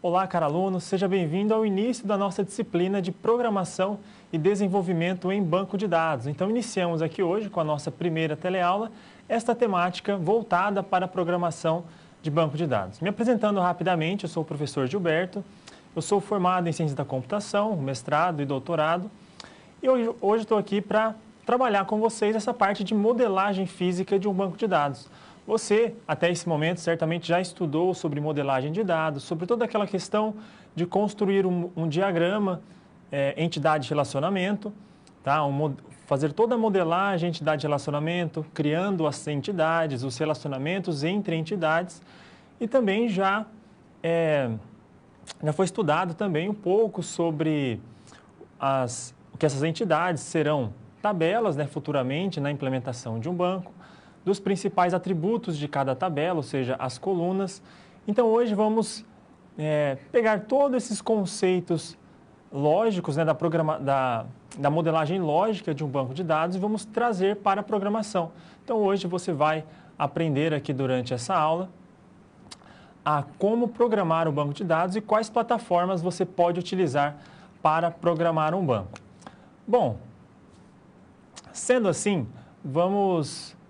Olá, caro aluno, seja bem-vindo ao início da nossa disciplina de Programação e Desenvolvimento em Banco de Dados. Então, iniciamos aqui hoje com a nossa primeira teleaula, esta temática voltada para a programação de banco de dados. Me apresentando rapidamente, eu sou o professor Gilberto, eu sou formado em Ciência da Computação, mestrado e doutorado, e hoje estou aqui para trabalhar com vocês essa parte de modelagem física de um banco de dados. Você, até esse momento, certamente já estudou sobre modelagem de dados, sobre toda aquela questão de construir um diagrama, entidade-relacionamento, tá? Fazer toda a modelagem entidade-relacionamento, criando as entidades, os relacionamentos entre entidades, e também já foi estudado também um pouco sobre que essas entidades serão tabelas, né, futuramente na implementação de um banco, dos principais atributos de cada tabela, ou seja, as colunas. Então, hoje vamos pegar todos esses conceitos lógicos, né, da modelagem lógica de um banco de dados e vamos trazer para a programação. Então, hoje você vai aprender aqui durante essa aula a como programar um banco de dados e quais plataformas você pode utilizar para programar um banco. Bom, sendo assim, vamos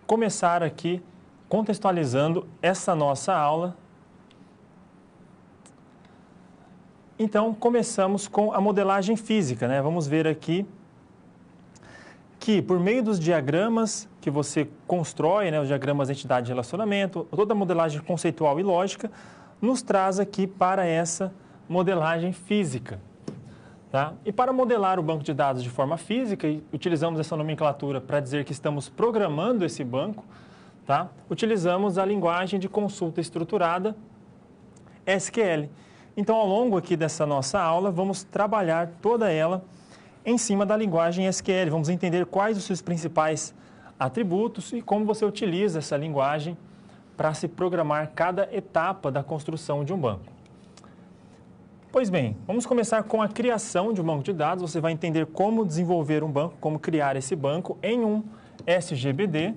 começar aqui contextualizando essa nossa aula. Então, começamos com a modelagem física, né? Vamos ver aqui que por meio dos diagramas que você constrói, né, os diagramas de entidade de relacionamento, toda a modelagem conceitual e lógica, nos traz aqui para essa modelagem física. Tá? E para modelar o banco de dados de forma física, e utilizamos essa nomenclatura para dizer que estamos programando esse banco, tá? Utilizamos a linguagem de consulta estruturada SQL. Então, ao longo aqui dessa nossa aula, vamos trabalhar toda ela em cima da linguagem SQL. Vamos entender quais os seus principais atributos e como você utiliza essa linguagem para se programar cada etapa da construção de um banco. Pois bem, vamos começar com a criação de um banco de dados. Você vai entender como desenvolver um banco, como criar esse banco em um SGBD.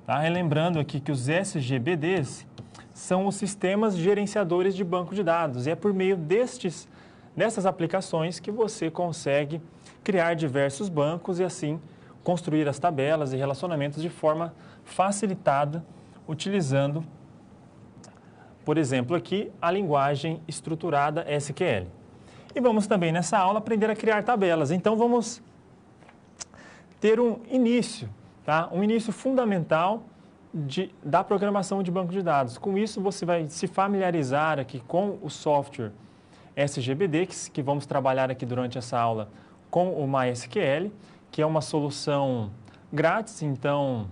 Tá? Relembrando aqui que os SGBDs são os sistemas gerenciadores de banco de dados. E é por meio dessas aplicações que você consegue criar diversos bancos e assim construir as tabelas e relacionamentos de forma facilitada, utilizando, por exemplo, aqui, a linguagem estruturada SQL. E vamos também, nessa aula, aprender a criar tabelas. Então, vamos ter um início, tá? Um início fundamental da programação de banco de dados. Com isso, você vai se familiarizar aqui com o software SGBD, que vamos trabalhar aqui durante essa aula com o MySQL, que é uma solução grátis, então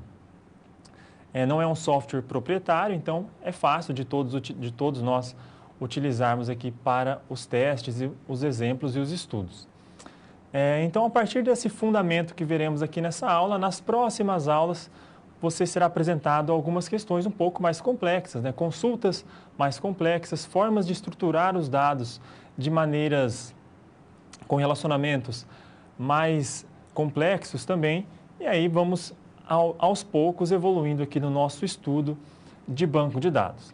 não é um software proprietário, então é fácil de todos nós utilizarmos aqui para os testes, e os exemplos e os estudos. Então, a partir desse fundamento que veremos aqui nessa aula, nas próximas aulas você será apresentado algumas questões um pouco mais complexas, né? Consultas mais complexas, formas de estruturar os dados de maneiras com relacionamentos mais complexos também, e aí vamos aos poucos evoluindo aqui no nosso estudo de banco de dados.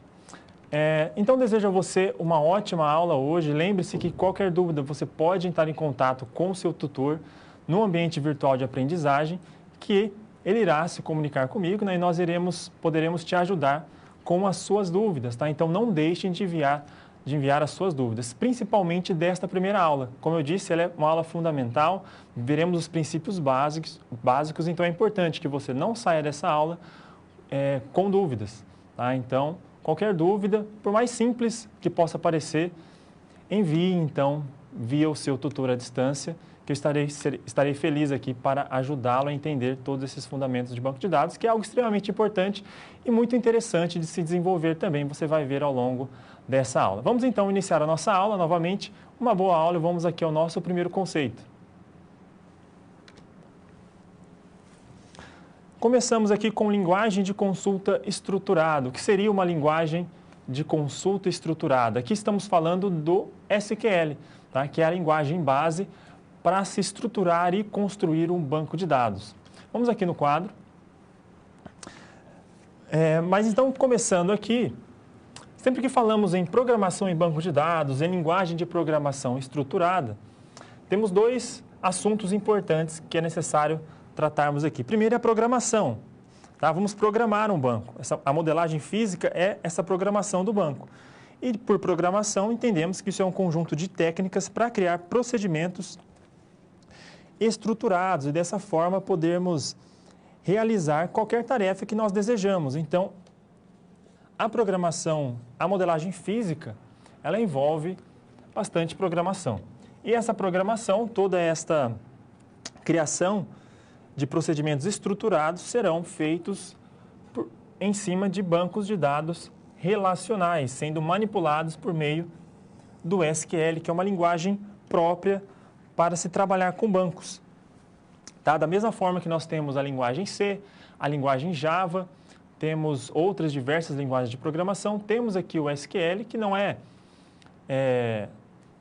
Então, desejo a você uma ótima aula hoje. Lembre-se que qualquer dúvida você pode entrar em contato com o seu tutor no ambiente virtual de aprendizagem, que ele irá se comunicar comigo, né, e nós poderemos te ajudar com as suas dúvidas. Tá? Então, não deixem de enviar as suas dúvidas, principalmente desta primeira aula. Como eu disse, ela é uma aula fundamental, veremos os princípios básicos, então é importante que você não saia dessa aula com dúvidas. Tá? Então, qualquer dúvida, por mais simples que possa parecer, envie então via o seu tutor à distância, que eu estarei feliz aqui para ajudá-lo a entender todos esses fundamentos de banco de dados, que é algo extremamente importante e muito interessante de se desenvolver também, você vai ver ao longo dessa aula. Vamos então iniciar a nossa aula, novamente, uma boa aula, e vamos aqui ao nosso primeiro conceito. Começamos aqui com linguagem de consulta estruturada. O que seria uma linguagem de consulta estruturada? Aqui estamos falando do SQL, tá? Que é a linguagem base para se estruturar e construir um banco de dados. Vamos aqui no quadro. Mas então, começando aqui, Sempre que falamos em programação em banco de dados, em linguagem de programação estruturada, temos dois assuntos importantes que é necessário tratarmos aqui. Primeiro é a programação. Tá? Vamos programar um banco. A modelagem física é essa programação do banco. E por programação entendemos que isso é um conjunto de técnicas para criar procedimentos estruturados e dessa forma podermos realizar qualquer tarefa que nós desejamos. Então, a programação, a modelagem física, ela envolve bastante programação. E essa programação, toda esta criação de procedimentos estruturados serão feitos em cima de bancos de dados relacionais, sendo manipulados por meio do SQL, que é uma linguagem própria para se trabalhar com bancos. Tá? Da mesma forma que nós temos a linguagem C, a linguagem Java, temos outras diversas linguagens de programação, temos aqui o SQL, que não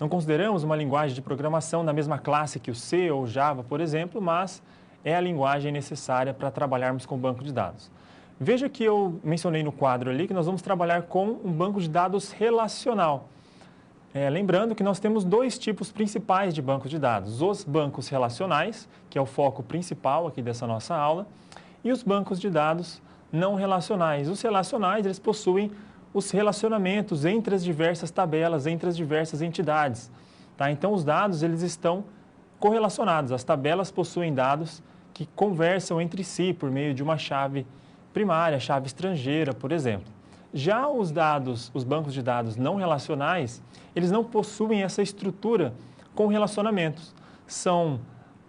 consideramos uma linguagem de programação da mesma classe que o C ou o Java, por exemplo, mas é a linguagem necessária para trabalharmos com banco de dados. Veja que eu mencionei no quadro ali que nós vamos trabalhar com um banco de dados relacional. Lembrando que nós temos dois tipos principais de bancos de dados. Os bancos relacionais, que é o foco principal aqui dessa nossa aula, e os bancos de dados não relacionais. Os relacionais, eles possuem os relacionamentos entre as diversas tabelas, entre as diversas entidades. Tá? Então, os dados eles estão correlacionados. As tabelas possuem dados que conversam entre si por meio de uma chave primária, chave estrangeira, por exemplo. Já os bancos de dados não relacionais, eles não possuem essa estrutura com relacionamentos. São,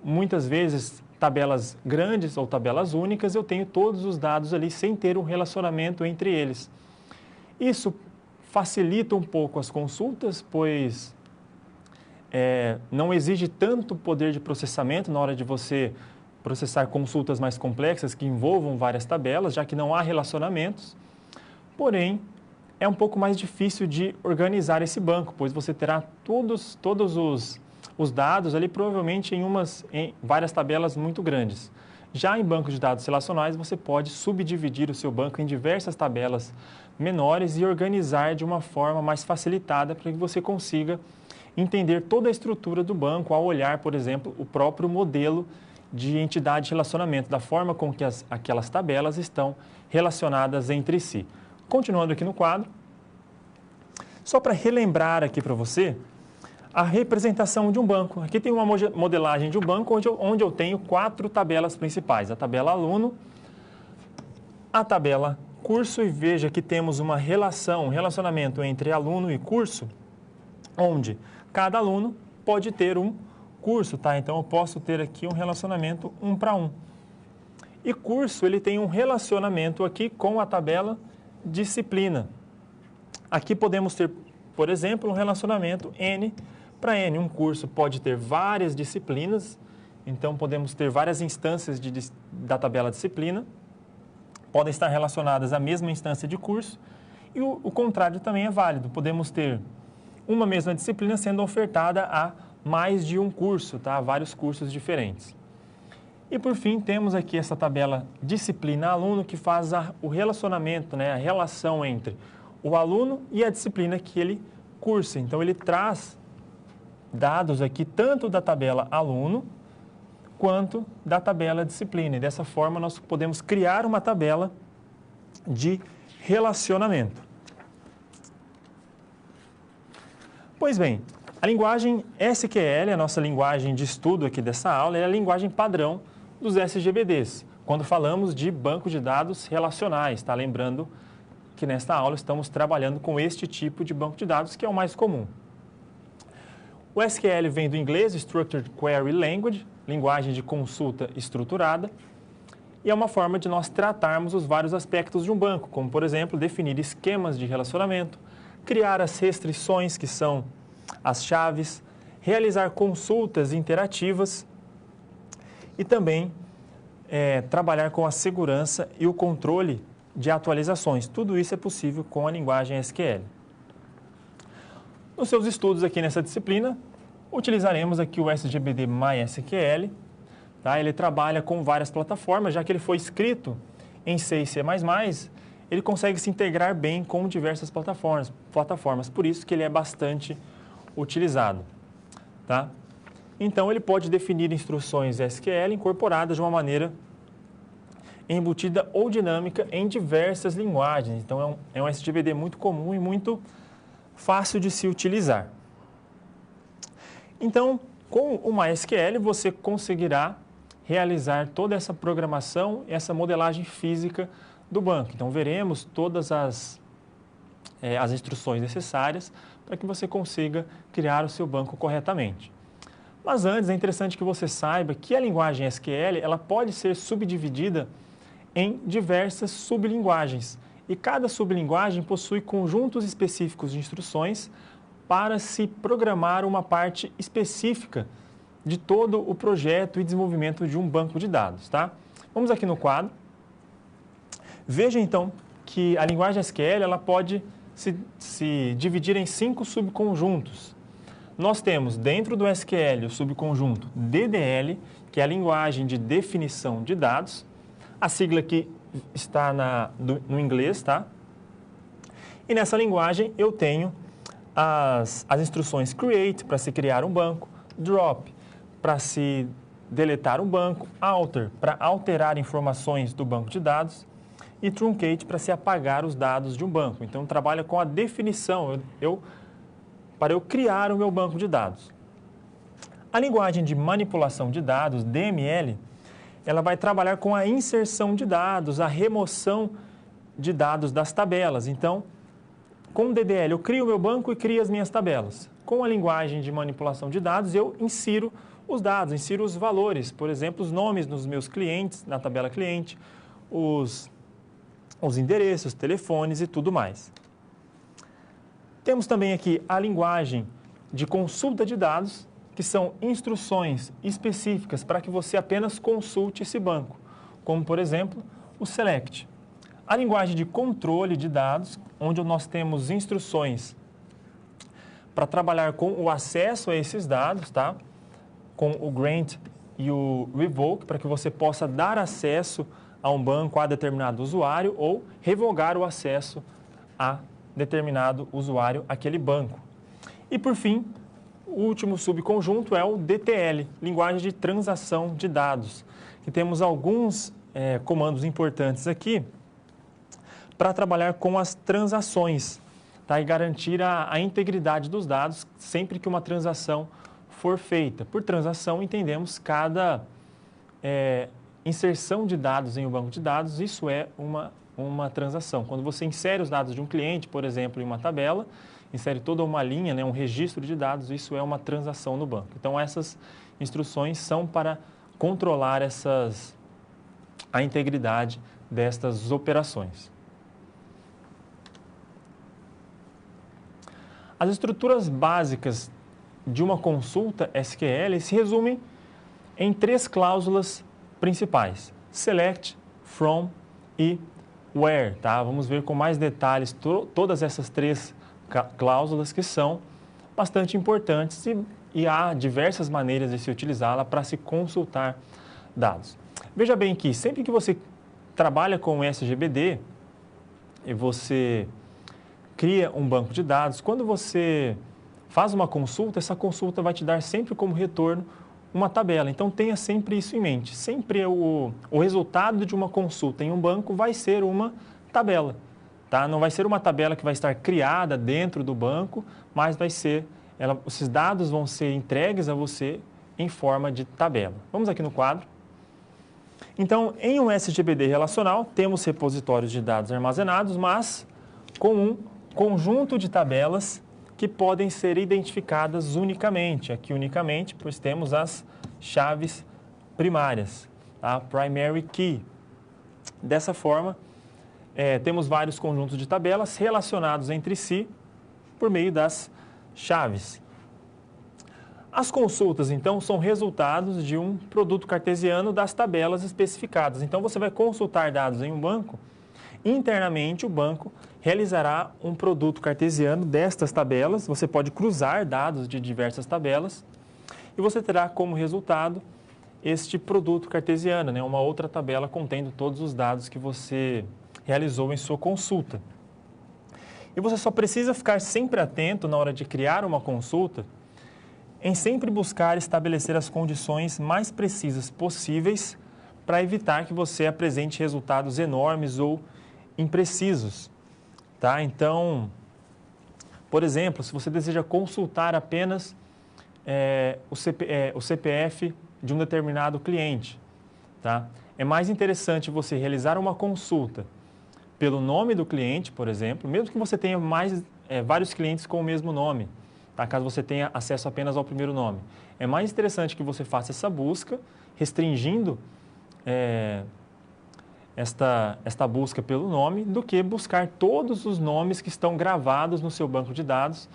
muitas vezes, tabelas grandes ou tabelas únicas, eu tenho todos os dados ali sem ter um relacionamento entre eles. Isso facilita um pouco as consultas, pois não exige tanto poder de processamento na hora de você processar consultas mais complexas que envolvam várias tabelas, já que não há relacionamentos. Porém, é um pouco mais difícil de organizar esse banco, pois você terá todos os dados ali provavelmente em várias tabelas muito grandes. Já em bancos de dados relacionais, você pode subdividir o seu banco em diversas tabelas menores e organizar de uma forma mais facilitada para que você consiga entender toda a estrutura do banco ao olhar, por exemplo, o próprio modelo de entidade de relacionamento, da forma com que aquelas tabelas estão relacionadas entre si. Continuando aqui no quadro, só para relembrar aqui para você a representação de um banco. Aqui tem uma modelagem de um banco onde eu tenho 4 tabelas principais. A tabela aluno, a tabela curso, e veja que temos um relacionamento entre aluno e curso, onde cada aluno pode ter um curso, tá? Então, eu posso ter aqui um relacionamento 1 para 1. E curso, ele tem um relacionamento aqui com a tabela disciplina. Aqui podemos ter, por exemplo, um relacionamento N para N. Um curso pode ter várias disciplinas, então podemos ter várias instâncias da tabela disciplina, podem estar relacionadas à mesma instância de curso, e o contrário também é válido. Podemos ter uma mesma disciplina sendo ofertada a mais de um curso, tá? Vários cursos diferentes. E por fim, temos aqui essa tabela disciplina-aluno que faz o relacionamento, né? A relação entre o aluno e a disciplina que ele cursa. Então, ele traz dados aqui tanto da tabela aluno quanto da tabela disciplina. E dessa forma, nós podemos criar uma tabela de relacionamento. Pois bem, a linguagem SQL, a nossa linguagem de estudo aqui dessa aula, é a linguagem padrão dos SGBDs, quando falamos de banco de dados relacionais, tá? Lembrando que nesta aula estamos trabalhando com este tipo de banco de dados, que é o mais comum. O SQL vem do inglês, Structured Query Language, linguagem de consulta estruturada, e é uma forma de nós tratarmos os vários aspectos de um banco, como, por exemplo, definir esquemas de relacionamento, criar as restrições, que são as chaves, realizar consultas interativas e também trabalhar com a segurança e o controle de atualizações. Tudo isso é possível com a linguagem SQL. Nos seus estudos aqui nessa disciplina, utilizaremos aqui o SGBD MySQL. Tá? Ele trabalha com várias plataformas, já que ele foi escrito em C e C++, ele consegue se integrar bem com diversas plataformas, por isso que ele é bastante utilizado, tá? Então, ele pode definir instruções SQL incorporadas de uma maneira embutida ou dinâmica em diversas linguagens. Então, é um SGBD muito comum e muito fácil de se utilizar. Então, com o MySQL, você conseguirá realizar toda essa programação, essa modelagem física do banco. Então, veremos todas as instruções necessárias para que você consiga criar o seu banco corretamente. Mas antes, é interessante que você saiba que a linguagem SQL ela pode ser subdividida em diversas sublinguagens. E cada sublinguagem possui conjuntos específicos de instruções para se programar uma parte específica de todo o projeto e desenvolvimento de um banco de dados, tá? Vamos aqui no quadro. Veja, então, que a linguagem SQL ela pode se dividir em 5 subconjuntos. Nós temos dentro do SQL o subconjunto DDL, que é a linguagem de definição de dados. A sigla aqui está no inglês, tá? E nessa linguagem eu tenho as instruções create, para se criar um banco, drop, para se deletar um banco, alter, para alterar informações do banco de dados, e truncate, para se apagar os dados de um banco. Então, trabalha com a definição, para eu criar o meu banco de dados. A linguagem de manipulação de dados, DML, ela vai trabalhar com a inserção de dados, a remoção de dados das tabelas. Então, com o DDL, eu crio o meu banco e crio as minhas tabelas. Com a linguagem de manipulação de dados, eu insiro os dados, insiro os valores, por exemplo, os nomes dos meus clientes, na tabela cliente, os endereços, telefones e tudo mais. Temos também aqui a linguagem de consulta de dados, que são instruções específicas para que você apenas consulte esse banco, como, por exemplo, o select. A linguagem de controle de dados, onde nós temos instruções para trabalhar com o acesso a esses dados, tá? Com o grant e o revoke, para que você possa dar acesso a um banco a determinado usuário ou revogar o acesso a determinado usuário àquele banco. E, por fim, o último subconjunto é o DTL, linguagem de transação de dados, que temos alguns comandos importantes aqui para trabalhar com as transações, tá? E garantir a integridade dos dados sempre que uma transação for feita. Por transação, entendemos cada inserção de dados em um banco de dados, isso é uma transação. Quando você insere os dados de um cliente, por exemplo, em uma tabela, insere toda uma linha, né, um registro de dados, isso é uma transação no banco. Então, essas instruções são para controlar a integridade destas operações. As estruturas básicas de uma consulta SQL se resumem em 3 cláusulas principais: select, from e where, tá? Vamos ver com mais detalhes todas essas 3 cláusulas que são bastante importantes e há diversas maneiras de se utilizá-la para se consultar dados. Veja bem que sempre que você trabalha com o SGBD e você cria um banco de dados, quando você faz uma consulta, essa consulta vai te dar sempre como retorno uma tabela. Então, tenha sempre isso em mente. Sempre o resultado de uma consulta em um banco vai ser uma tabela. Tá? Não vai ser uma tabela que vai estar criada dentro do banco, mas esses dados vão ser entregues a você em forma de tabela. Vamos aqui no quadro. Então, em um SGBD relacional, temos repositórios de dados armazenados, mas com um conjunto de tabelas que podem ser identificadas unicamente. Aqui unicamente, pois temos as chaves primárias, a primary key. Dessa forma, temos vários conjuntos de tabelas relacionados entre si por meio das chaves. As consultas, então, são resultados de um produto cartesiano das tabelas especificadas. Então, você vai consultar dados em um banco, internamente o banco realizará um produto cartesiano destas tabelas. Você pode cruzar dados de diversas tabelas e você terá como resultado este produto cartesiano, né? Uma outra tabela contendo todos os dados que você realizou em sua consulta. E você só precisa ficar sempre atento na hora de criar uma consulta em sempre buscar estabelecer as condições mais precisas possíveis para evitar que você apresente resultados enormes ou imprecisos. Tá? Então, por exemplo, se você deseja consultar apenas o CPF de um determinado cliente, tá? É mais interessante você realizar uma consulta pelo nome do cliente, por exemplo, mesmo que você tenha vários clientes com o mesmo nome, tá? Caso você tenha acesso apenas ao primeiro nome. É mais interessante que você faça essa busca, restringindo esta busca pelo nome, do que buscar todos os nomes que estão gravados no seu banco de dados,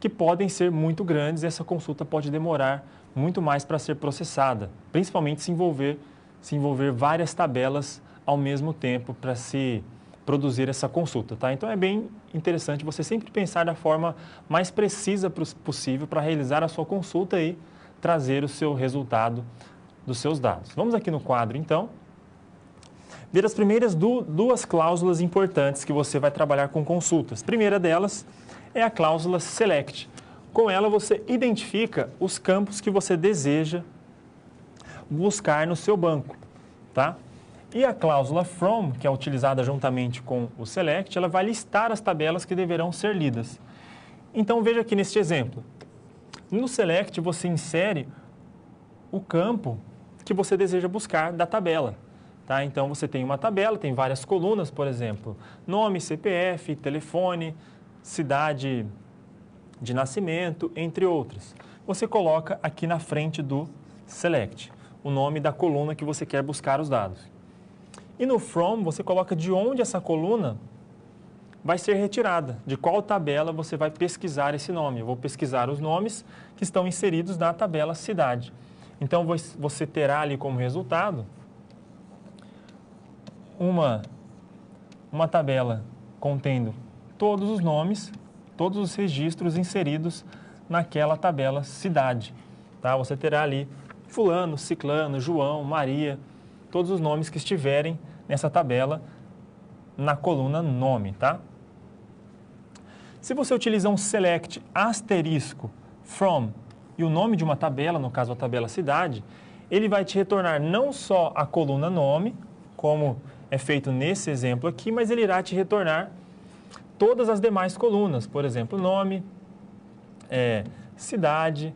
que podem ser muito grandes, e essa consulta pode demorar muito mais para ser processada, principalmente se envolver várias tabelas ao mesmo tempo para se produzir essa consulta, tá? Então é bem interessante você sempre pensar da forma mais precisa possível para realizar a sua consulta e trazer o seu resultado dos seus dados. Vamos aqui no quadro, então, ver as primeiras duas cláusulas importantes que você vai trabalhar com consultas. A primeira delas é a cláusula SELECT. Com ela você identifica os campos que você deseja buscar no seu banco, tá? E a cláusula FROM, que é utilizada juntamente com o SELECT, ela vai listar as tabelas que deverão ser lidas. Então veja aqui neste exemplo. No SELECT você insere o campo que você deseja buscar da tabela. Tá? Então você tem uma tabela, tem várias colunas, por exemplo, nome, CPF, telefone, cidade de nascimento, entre outras. Você coloca aqui na frente do SELECT o nome da coluna que você quer buscar os dados. E no FROM você coloca de onde essa coluna vai ser retirada, de qual tabela você vai pesquisar esse nome. Eu vou pesquisar os nomes que estão inseridos na tabela cidade. Então você terá ali como resultado uma tabela contendo todos os nomes, todos os registros inseridos naquela tabela cidade. Tá? Você terá ali fulano, ciclano, João, Maria, todos os nomes que estiverem nessa tabela na coluna nome. Tá? Se você utiliza um SELECT asterisco FROM e o nome de uma tabela, no caso a tabela cidade, ele vai te retornar não só a coluna nome, como é feito nesse exemplo aqui, mas ele irá te retornar todas as demais colunas, por exemplo, nome, cidade,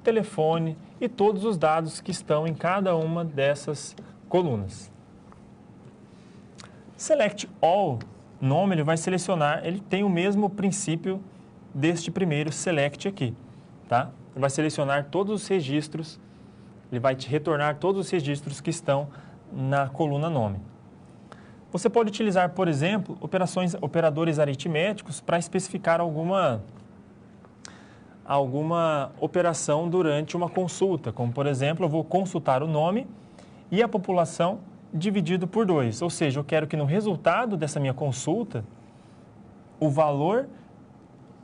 telefone e todos os dados que estão em cada uma dessas colunas. Select All, nome, ele vai selecionar, ele tem o mesmo princípio deste primeiro select aqui, tá? Ele vai selecionar todos os registros, ele vai te retornar todos os registros que estão na coluna nome. Você pode utilizar, por exemplo, operadores aritméticos para especificar alguma operação durante uma consulta, como, por exemplo, eu vou consultar o nome e a população dividido por 2, ou seja, eu quero que no resultado dessa minha consulta, o valor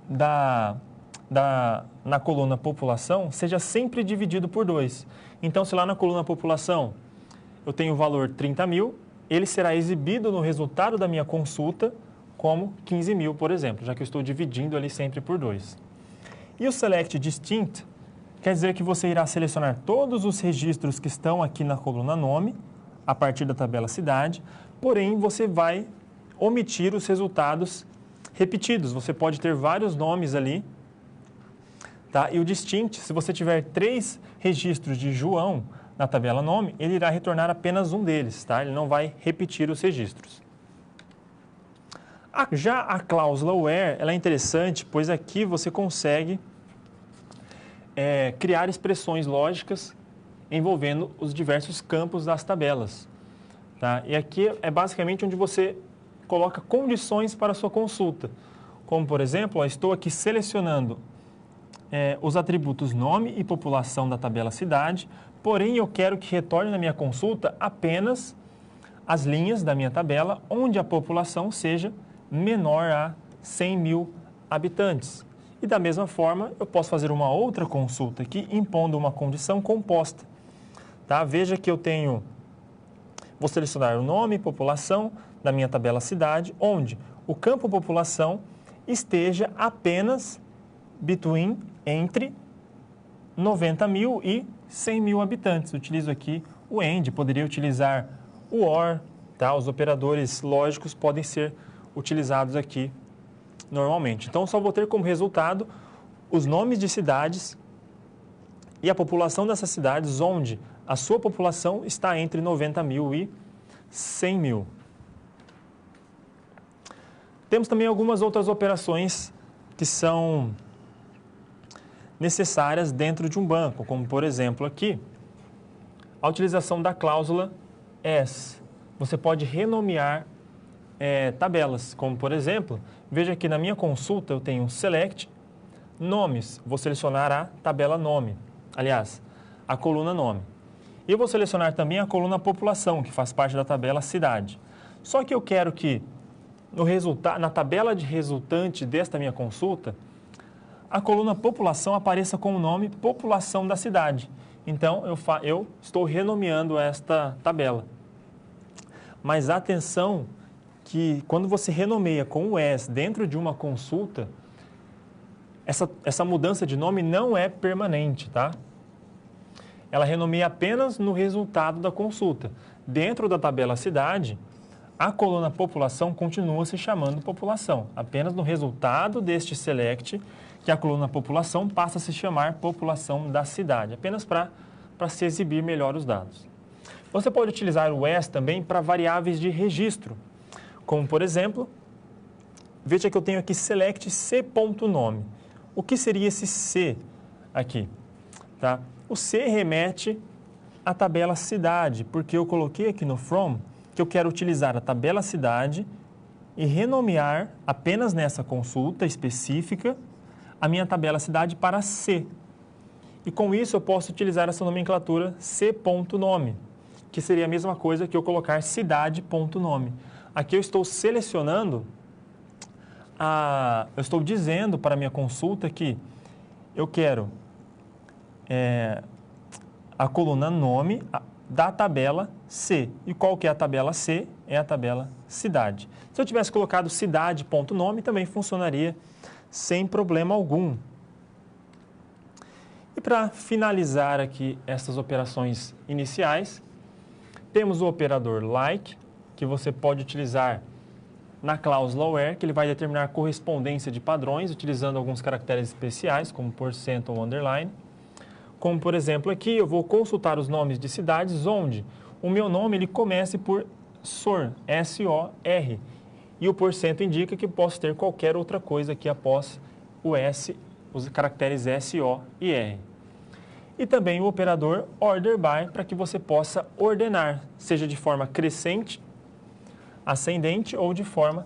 na coluna população seja sempre dividido por 2. Então, se lá na coluna população eu tenho o valor 30 mil, ele será exibido no resultado da minha consulta como 15 mil, por exemplo, já que eu estou dividindo ali sempre por 2. E o Select Distinct quer dizer que você irá selecionar todos os registros que estão aqui na coluna nome, a partir da tabela cidade, porém você vai omitir os resultados repetidos. Você pode ter vários nomes ali, tá? E o Distinct, se você tiver 3 registros de João na tabela nome, ele irá retornar apenas um deles, tá? Ele não vai repetir os registros. Já a cláusula where, ela é interessante, pois aqui você consegue criar expressões lógicas envolvendo os diversos campos das tabelas, tá? E aqui é basicamente onde você coloca condições para a sua consulta. Como, por exemplo, eu estou aqui selecionando os atributos nome e população da tabela cidade, porém eu quero que retorne na minha consulta apenas as linhas da minha tabela onde a população seja menor a 100 mil habitantes. E da mesma forma, eu posso fazer uma outra consulta aqui, impondo uma condição composta. Tá? Veja que eu tenho Vou selecionar o nome e população da minha tabela cidade, onde o campo população esteja apenas entre 90 mil e 100 mil habitantes. Utilizo aqui o AND, poderia utilizar o OR, tá? Os operadores lógicos podem ser utilizados aqui normalmente. Então, só vou ter como resultado os nomes de cidades e a população dessas cidades, onde a sua população está entre 90 mil e 100 mil. Temos também algumas outras operações que são necessárias dentro de um banco, como por exemplo aqui, a utilização da cláusula as. Você pode renomear tabelas, como por exemplo, veja que na minha consulta eu tenho select, nomes, vou selecionar a tabela nome, aliás, a coluna nome. E eu vou selecionar também a coluna população, que faz parte da tabela cidade. Só que eu quero que na tabela de resultante desta minha consulta, a coluna população apareça com o nome população da cidade. Então, eu estou renomeando esta tabela. Mas atenção que quando você renomeia com o as dentro de uma consulta, essa mudança de nome não é permanente, tá? Ela renomeia apenas no resultado da consulta. Dentro da tabela cidade, a coluna população continua se chamando população. Apenas no resultado deste select, que a coluna população passa a se chamar população da cidade, apenas para se exibir melhor os dados. Você pode utilizar o as também para variáveis de registro, como por exemplo, veja que eu tenho aqui select c.nome. O que seria esse c aqui? Tá? O c remete à tabela cidade, porque eu coloquei aqui no from que eu quero utilizar a tabela cidade e renomear apenas nessa consulta específica a minha tabela cidade para C. E com isso eu posso utilizar essa nomenclatura c.nome, que seria a mesma coisa que eu colocar cidade.nome. Aqui eu estou selecionando, eu estou dizendo para a minha consulta que eu quero a coluna nome da tabela C. E qual que é a tabela C? É a tabela cidade. Se eu tivesse colocado cidade.nome, também funcionaria sem problema algum. E para finalizar aqui essas operações iniciais, temos o operador like, que você pode utilizar na cláusula where, que ele vai determinar a correspondência de padrões, utilizando alguns caracteres especiais, como % ou underline. Como, por exemplo, aqui eu vou consultar os nomes de cidades onde o meu nome ele comece por SOR, S-O-R, e o % indica que posso ter qualquer outra coisa aqui após o S, os caracteres S, O e R. E também o operador order by, para que você possa ordenar, seja de forma crescente, ascendente ou de forma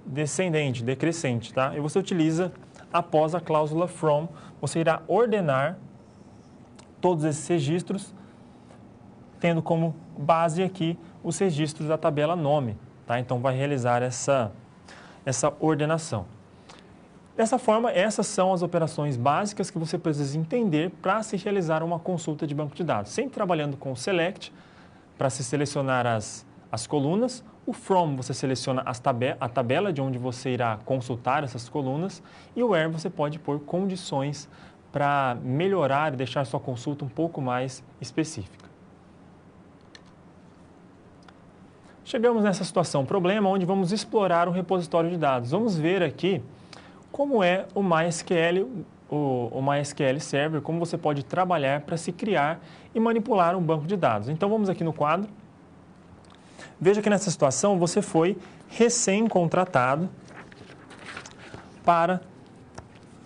descendente, decrescente, tá? E você utiliza após a cláusula from, você irá ordenar todos esses registros, tendo como base aqui os registros da tabela nome, tá? Então, vai realizar essa ordenação. Dessa forma, essas são as operações básicas que você precisa entender para se realizar uma consulta de banco de dados. Sempre trabalhando com o select, para se selecionar as colunas. O from, você seleciona a tabela de onde você irá consultar essas colunas. E o where, você pode pôr condições para melhorar e deixar sua consulta um pouco mais específica. Chegamos nessa situação, problema, onde vamos explorar um repositório de dados. Vamos ver aqui como é o MySQL, o MySQL Server, como você pode trabalhar para se criar e manipular um banco de dados. Então, vamos aqui no quadro. Veja que nessa situação você foi recém-contratado para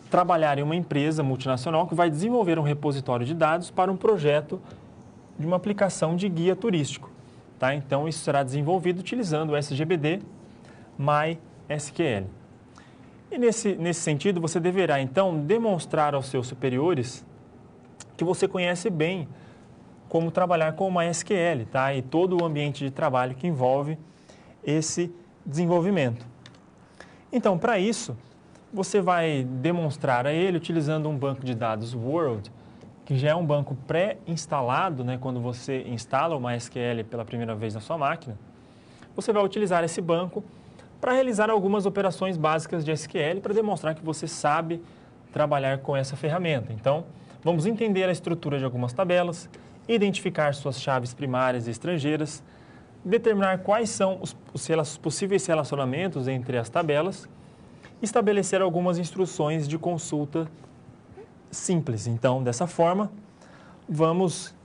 trabalhar em uma empresa multinacional que vai desenvolver um repositório de dados para um projeto de uma aplicação de guia turístico. Tá? Então, isso será desenvolvido utilizando o SGBD MySQL. E nesse sentido, você deverá, então, demonstrar aos seus superiores que você conhece bem como trabalhar com o MySQL, tá? E todo o ambiente de trabalho que envolve esse desenvolvimento. Então, para isso, você vai demonstrar a ele utilizando um banco de dados World, que já é um banco pré-instalado, né, quando você instala o MySQL pela primeira vez na sua máquina, você vai utilizar esse banco para realizar algumas operações básicas de SQL para demonstrar que você sabe trabalhar com essa ferramenta. Então, vamos entender a estrutura de algumas tabelas, identificar suas chaves primárias e estrangeiras, determinar quais são os possíveis relacionamentos entre as tabelas, estabelecer algumas instruções de consulta simples. Então, dessa forma, vamos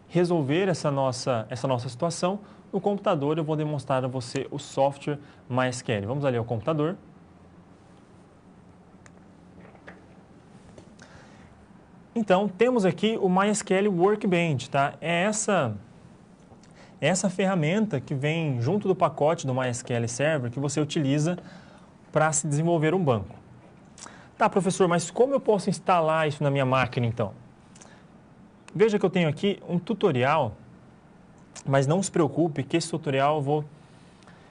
resolver essa nossa situação. No computador, eu vou demonstrar a você o software MySQL. Vamos ali ao computador. Então, temos aqui o MySQL Workbench, tá? É essa ferramenta que vem junto do pacote do MySQL Server que você utiliza para se desenvolver um banco. Tá, professor, mas como eu posso instalar isso na minha máquina, então? Veja que eu tenho aqui um tutorial, mas não se preocupe que esse tutorial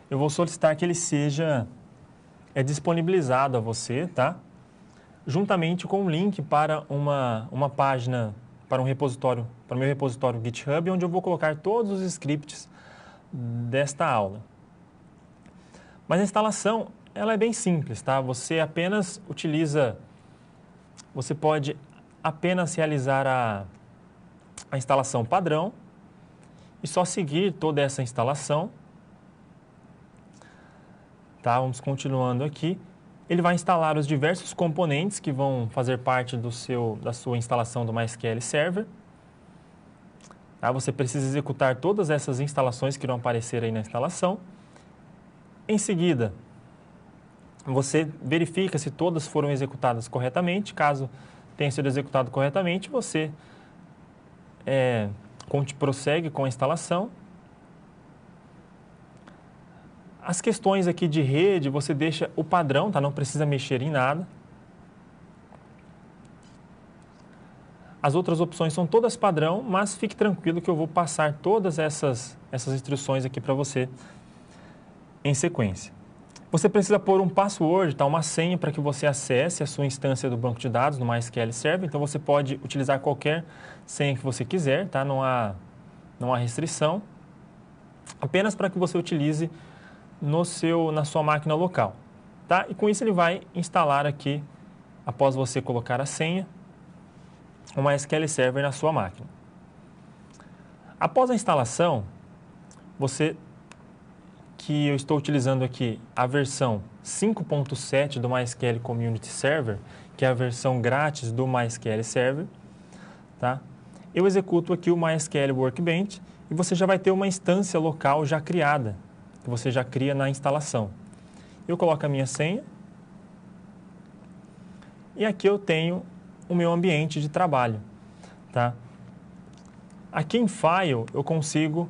eu vou solicitar que ele seja disponibilizado a você, tá? Juntamente com um link para uma página, para um repositório, para o meu repositório GitHub, onde eu vou colocar todos os scripts desta aula. Mas a instalação, ela é bem simples, tá? Você pode apenas realizar a instalação padrão e só seguir toda essa instalação. Tá? Vamos continuando aqui. Ele vai instalar os diversos componentes que vão fazer parte da sua instalação do MySQL Server. Tá? Você precisa executar todas essas instalações que irão aparecer aí na instalação. Em seguida, você verifica se todas foram executadas corretamente. Caso tenha sido executado corretamente, você prossegue com a instalação. As questões aqui de rede, você deixa o padrão, tá? Não precisa mexer em nada. As outras opções são todas padrão, mas fique tranquilo que eu vou passar todas essas instruções aqui para você em sequência. Você precisa pôr um password, tá? Uma senha para que você acesse a sua instância do banco de dados no MySQL Server. Então, você pode utilizar qualquer senha que você quiser, tá? Não há restrição. Apenas para que você utilize na sua máquina local, tá? E com isso ele vai instalar aqui, após você colocar a senha, o MySQL Server na sua máquina. Após a instalação, eu estou utilizando aqui a versão 5.7 do MySQL Community Server, que é a versão grátis do MySQL Server, tá? Eu executo aqui o MySQL Workbench e você já vai ter uma instância local já criada, que você já cria na instalação. Eu coloco a minha senha e aqui eu tenho o meu ambiente de trabalho, tá? Aqui em File eu consigo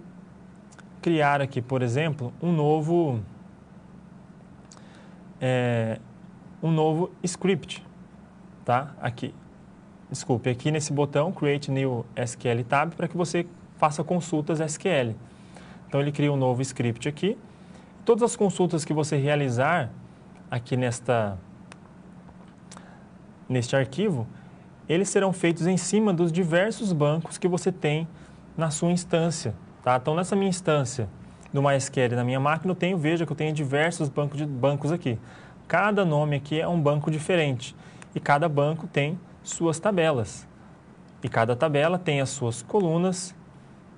criar aqui, por exemplo, um novo script, tá? Aqui nesse botão Create New SQL Tab para que você faça consultas SQL. Então, ele cria um novo script aqui. Todas as consultas que você realizar aqui neste arquivo, eles serão feitos em cima dos diversos bancos que você tem na sua instância. Tá? Então, nessa minha instância do MySQL, na minha máquina, veja que eu tenho diversos bancos aqui. Cada nome aqui é um banco diferente e cada banco tem suas tabelas. E cada tabela tem as suas colunas,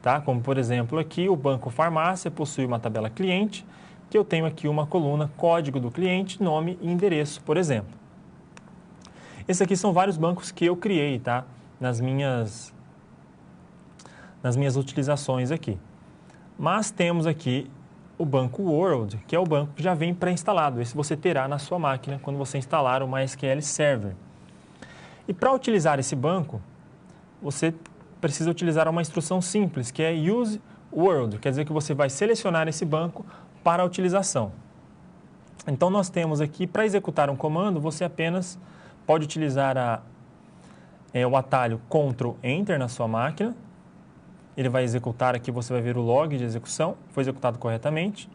tá? Como, por exemplo, aqui o banco farmácia possui uma tabela cliente, que eu tenho aqui uma coluna código do cliente, nome e endereço, por exemplo. Esses aqui são vários bancos que eu criei, tá? Nas minhas utilizações aqui. Mas temos aqui o banco World, que é o banco que já vem pré-instalado. Esse você terá na sua máquina quando você instalar o MySQL Server. E para utilizar esse banco, você precisa utilizar uma instrução simples, que é Use World. Quer dizer que você vai selecionar esse banco para a utilização. Então, nós temos aqui, para executar um comando, você apenas pode utilizar o atalho Ctrl Enter na sua máquina. Ele vai executar aqui, você vai ver o log de execução, foi executado corretamente.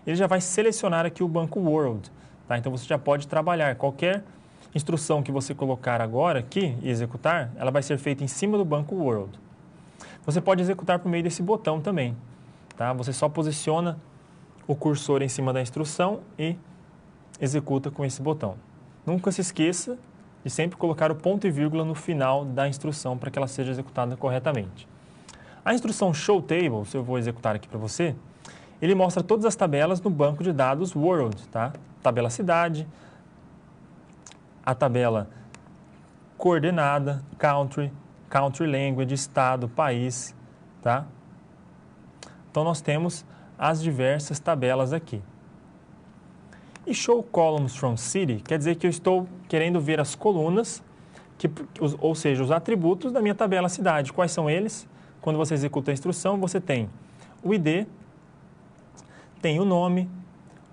Ele já vai selecionar aqui o banco World, tá? Então, você já pode trabalhar qualquer instrução que você colocar agora aqui e executar, ela vai ser feita em cima do banco World. Você pode executar por meio desse botão também, tá? Você só posiciona o cursor em cima da instrução e executa com esse botão. Nunca se esqueça de sempre colocar o ponto e vírgula no final da instrução para que ela seja executada corretamente. A instrução Show Tables, eu vou executar aqui para você, ele mostra todas as tabelas no banco de dados World, tá? Tabela cidade, a tabela coordenada, country, country language, estado, país, tá? Então nós temos as diversas tabelas aqui. E Show Columns from City quer dizer que eu estou querendo ver as colunas, ou seja, os atributos da minha tabela cidade. Quais são eles? Quando você executa a instrução, você tem o ID, tem o nome,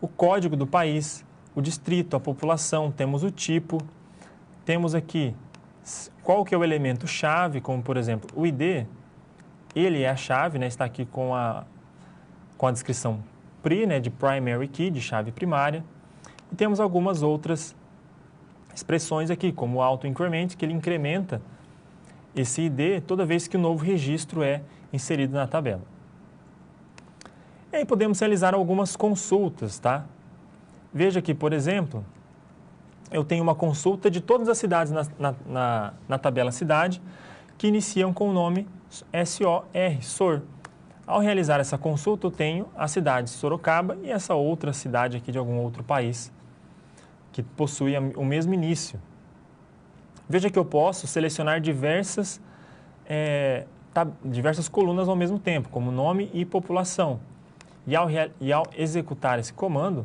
o código do país, o distrito, a população, temos o tipo, temos aqui qual que é o elemento chave, como por exemplo o ID, ele é a chave, né, está aqui com a descrição PRI, né, de Primary Key, de chave primária. E temos algumas outras expressões aqui, como o auto-increment, que ele incrementa esse ID toda vez que o novo registro é inserido na tabela. E aí podemos realizar algumas consultas, tá? Veja aqui, por exemplo, eu tenho uma consulta de todas as cidades na tabela cidade que iniciam com o nome SOR, SOR. Ao realizar essa consulta, eu tenho a cidade Sorocaba e essa outra cidade aqui de algum outro país que possui o mesmo início. Veja que eu posso selecionar diversas colunas ao mesmo tempo, como nome e população. E ao executar esse comando,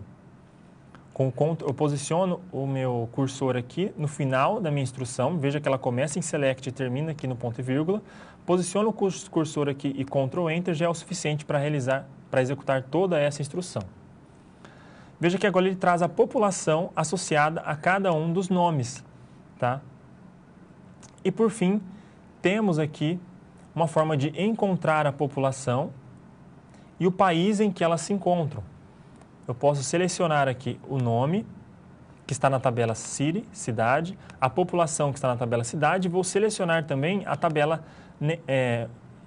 eu posiciono o meu cursor aqui no final da minha instrução. Veja que ela começa em Select e termina aqui no ponto e vírgula. Posiciono o cursor aqui e Ctrl Enter já é o suficiente para executar toda essa instrução. Veja que agora ele traz a população associada a cada um dos nomes, tá? E por fim, temos aqui uma forma de encontrar a população e o país em que elas se encontram. Eu posso selecionar aqui o nome, que está na tabela City, cidade, a população que está na tabela cidade, e vou selecionar também a tabela,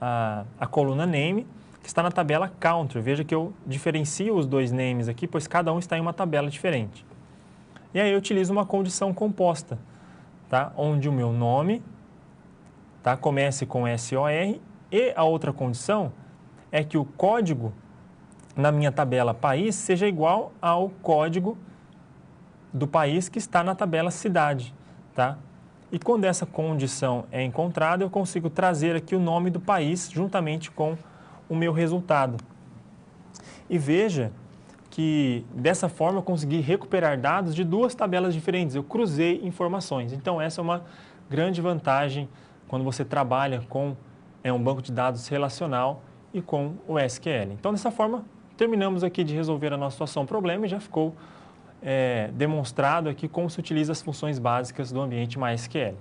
a coluna Name, que está na tabela Country. Veja que eu diferencio os dois names aqui, pois cada um está em uma tabela diferente. E aí eu utilizo uma condição composta, tá? Onde o meu nome, tá, comece com SOR, e a outra condição é que o código na minha tabela país seja igual ao código do país que está na tabela cidade, tá? E quando essa condição é encontrada, eu consigo trazer aqui o nome do país juntamente com o meu resultado. E veja que dessa forma eu consegui recuperar dados de duas tabelas diferentes, eu cruzei informações. Então essa é uma grande vantagem quando você trabalha com um banco de dados relacional e com o SQL. Então dessa forma terminamos aqui de resolver a nossa situação problema e já ficou demonstrado aqui como se utiliza as funções básicas do ambiente MySQL.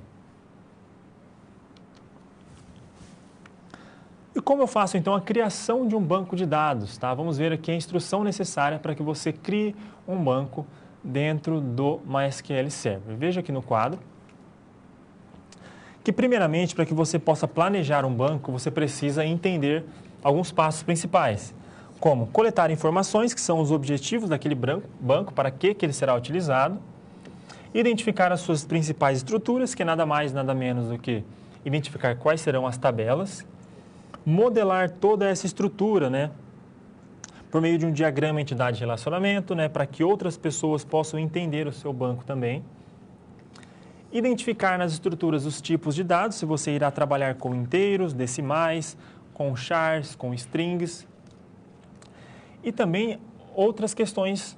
E como eu faço então a criação de um banco de dados, tá? Vamos ver aqui a instrução necessária para que você crie um banco dentro do MySQL Server. Veja aqui no quadro que primeiramente para que você possa planejar um banco, você precisa entender alguns passos principais, como coletar informações, que são os objetivos daquele banco, para que ele será utilizado, identificar as suas principais estruturas, que é nada mais, nada menos do que identificar quais serão as tabelas, modelar toda essa estrutura, né, por meio de um diagrama entidade-relacionamento, né, para que outras pessoas possam entender o seu banco também, identificar nas estruturas os tipos de dados, se você irá trabalhar com inteiros, decimais, com chars, com strings, e também outras questões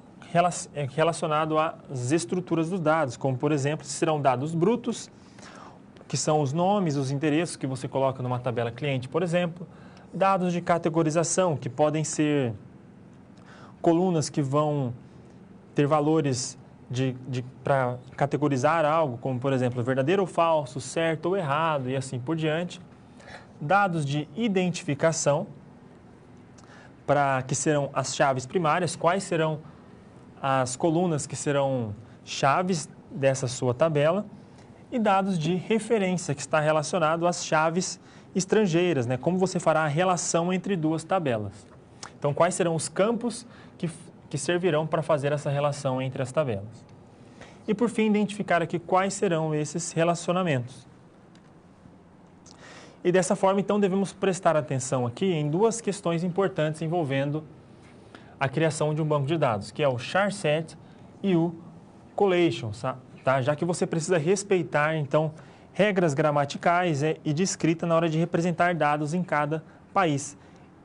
relacionadas às estruturas dos dados, como, por exemplo, se serão dados brutos, que são os nomes, os endereços que você coloca numa tabela cliente, por exemplo, dados de categorização, que podem ser colunas que vão ter valores para categorizar algo, como, por exemplo, verdadeiro ou falso, certo ou errado, e assim por diante. Dados de identificação, que serão as chaves primárias, quais serão as colunas que serão chaves dessa sua tabela e dados de referência, que está relacionado às chaves estrangeiras, né? Como você fará a relação entre duas tabelas. Então, quais serão os campos que servirão para fazer essa relação entre as tabelas. E, por fim, identificar aqui quais serão esses relacionamentos. E dessa forma, então, devemos prestar atenção aqui em duas questões importantes envolvendo a criação de um banco de dados, que é o char set e o collation, tá? Já que você precisa respeitar, então, regras gramaticais e de escrita na hora de representar dados em cada país.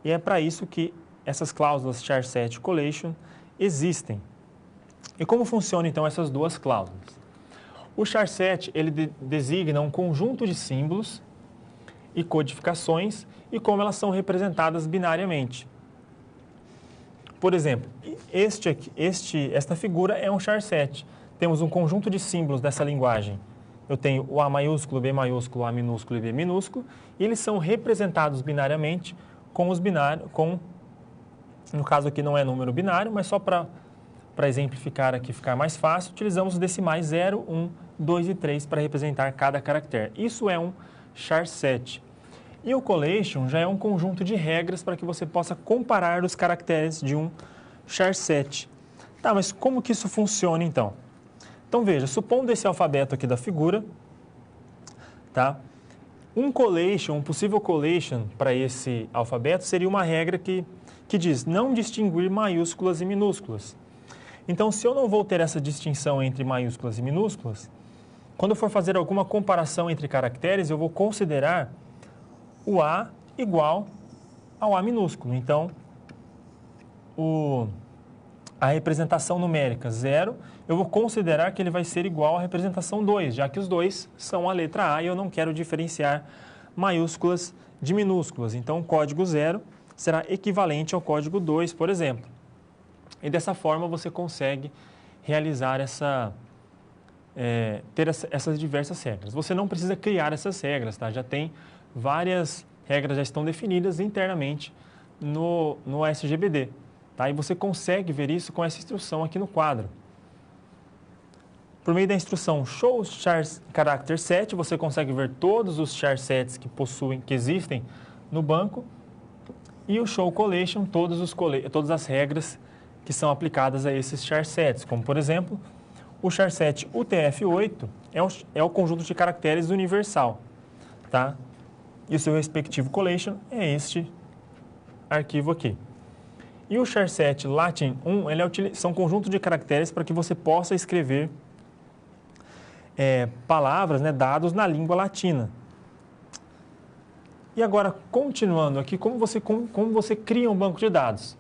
E é para isso que essas cláusulas char set e collation existem. E como funcionam, então, essas duas cláusulas? O char set, ele designa um conjunto de símbolos e codificações e como elas são representadas binariamente. Por exemplo, esta figura é um char set. Temos um conjunto de símbolos dessa linguagem. Eu tenho o A maiúsculo, B maiúsculo, A minúsculo e B minúsculo, e eles são representados binariamente com os binários, no caso aqui não é número binário, mas só para exemplificar aqui, ficar mais fácil, utilizamos os decimais 0, 1, 2 e 3 para representar cada caractere. Isso é um char set. E o collation já é um conjunto de regras para que você possa comparar os caracteres de um char set. Tá, mas como que isso funciona então? Então veja, supondo esse alfabeto aqui da figura, tá? Um possível collation para esse alfabeto seria uma regra que diz não distinguir maiúsculas e minúsculas. Então, se eu não vou ter essa distinção entre maiúsculas e minúsculas, quando eu for fazer alguma comparação entre caracteres, eu vou considerar o A igual ao A minúsculo. Então, a representação numérica 0, eu vou considerar que ele vai ser igual à representação 2, já que os dois são a letra A e eu não quero diferenciar maiúsculas de minúsculas. Então, o código 0 será equivalente ao código 2, por exemplo. E dessa forma você consegue realizar ter essas diversas regras. Você não precisa criar essas regras, tá? Já tem várias regras, já estão definidas internamente no SGBD. Tá? E você consegue ver isso com essa instrução aqui no quadro. Por meio da instrução show char character set, você consegue ver todos os char sets que existem no banco. E o show collation, todas as regras que são aplicadas a esses char sets, como por exemplo, o char set UTF-8 é o conjunto de caracteres universal, tá? E o seu respectivo collation é este arquivo aqui. E o char set Latin 1, são conjuntos de caracteres para que você possa escrever palavras, né, dados na língua latina. E agora, continuando aqui, como você cria um banco de dados?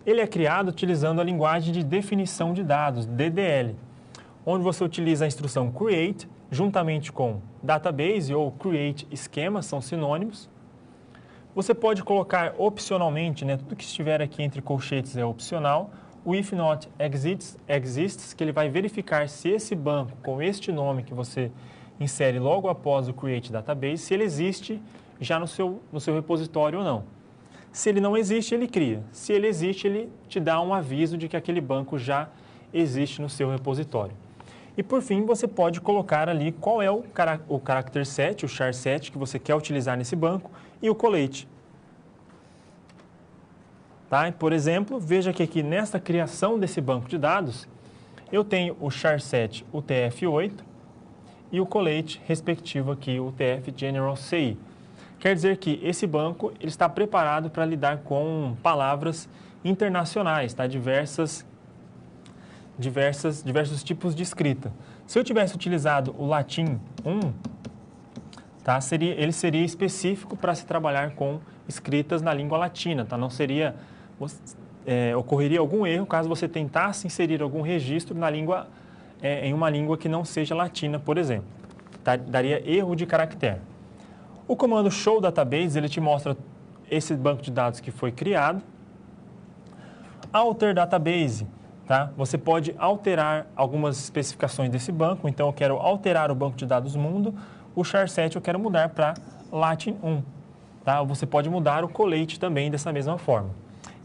Ele é criado utilizando a linguagem de definição de dados, DDL, onde você utiliza a instrução create, juntamente com database ou create schema, são sinônimos. Você pode colocar opcionalmente, né, tudo que estiver aqui entre colchetes é opcional, o if not exists, que ele vai verificar se esse banco com este nome que você insere logo após o create database, se ele existe já no seu repositório ou não. Se ele não existe, ele cria. Se ele existe, ele te dá um aviso de que aquele banco já existe no seu repositório. E por fim, você pode colocar ali qual é o character set, o char set que você quer utilizar nesse banco e o collate. Tá? Por exemplo, veja que aqui nesta criação desse banco de dados, eu tenho o char set UTF-8 e o collate respectivo aqui, o UTF General CI. Quer dizer que esse banco ele está preparado para lidar com palavras internacionais, tá? Diversos tipos de escrita. Se eu tivesse utilizado o Latin 1, tá? Ele seria específico para se trabalhar com escritas na língua latina. Tá? Não seria, ocorreria algum erro caso você tentasse inserir algum registro em uma língua que não seja latina, por exemplo. Tá? Daria erro de caractere. O comando show database, ele te mostra esse banco de dados que foi criado. Alter database, tá? Você pode alterar algumas especificações desse banco. Então, eu quero alterar o banco de dados mundo. O char set eu quero mudar para Latin 1. Tá? Você pode mudar o collate também dessa mesma forma.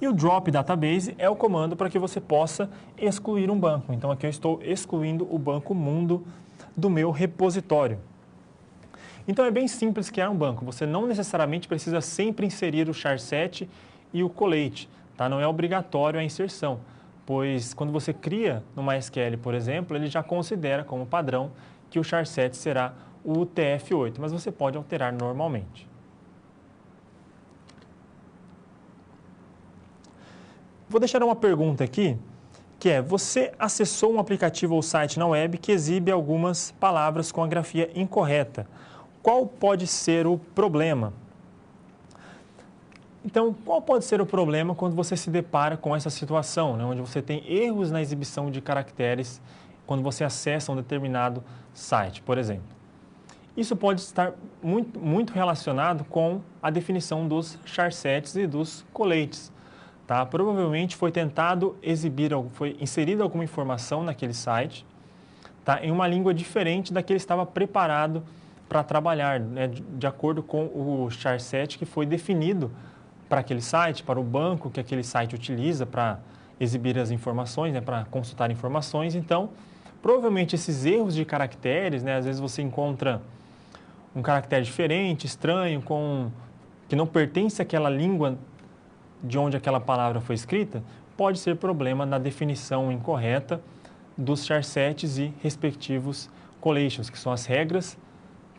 E o drop database é o comando para que você possa excluir um banco. Então, aqui eu estou excluindo o banco mundo do meu repositório. Então, é bem simples criar um banco. Você não necessariamente precisa sempre inserir o char7 e o colate, tá? Não é obrigatório a inserção, pois quando você cria no MySQL, por exemplo, ele já considera como padrão que o char7 será o UTF-8, mas você pode alterar normalmente. Vou deixar uma pergunta aqui, que é, você acessou um aplicativo ou site na web que exibe algumas palavras com a grafia incorreta. Qual pode ser o problema? Então, qual pode ser o problema quando você se depara com essa situação, né, onde você tem erros na exibição de caracteres quando você acessa um determinado site, por exemplo? Isso pode estar muito relacionado com a definição dos char7s e dos collates. Tá? Provavelmente foi tentado foi inserida alguma informação naquele site, tá? Em uma língua diferente da que ele estava preparado para trabalhar, né? De acordo com o char7 que foi definido para aquele site, para o banco que aquele site utiliza para exibir as informações, né? Para consultar informações. Então, provavelmente esses erros de caracteres, né? Às vezes você encontra um caractere diferente, estranho, que não pertence àquela língua de onde aquela palavra foi escrita, pode ser problema na definição incorreta dos char7s e respectivos collations, que são as regras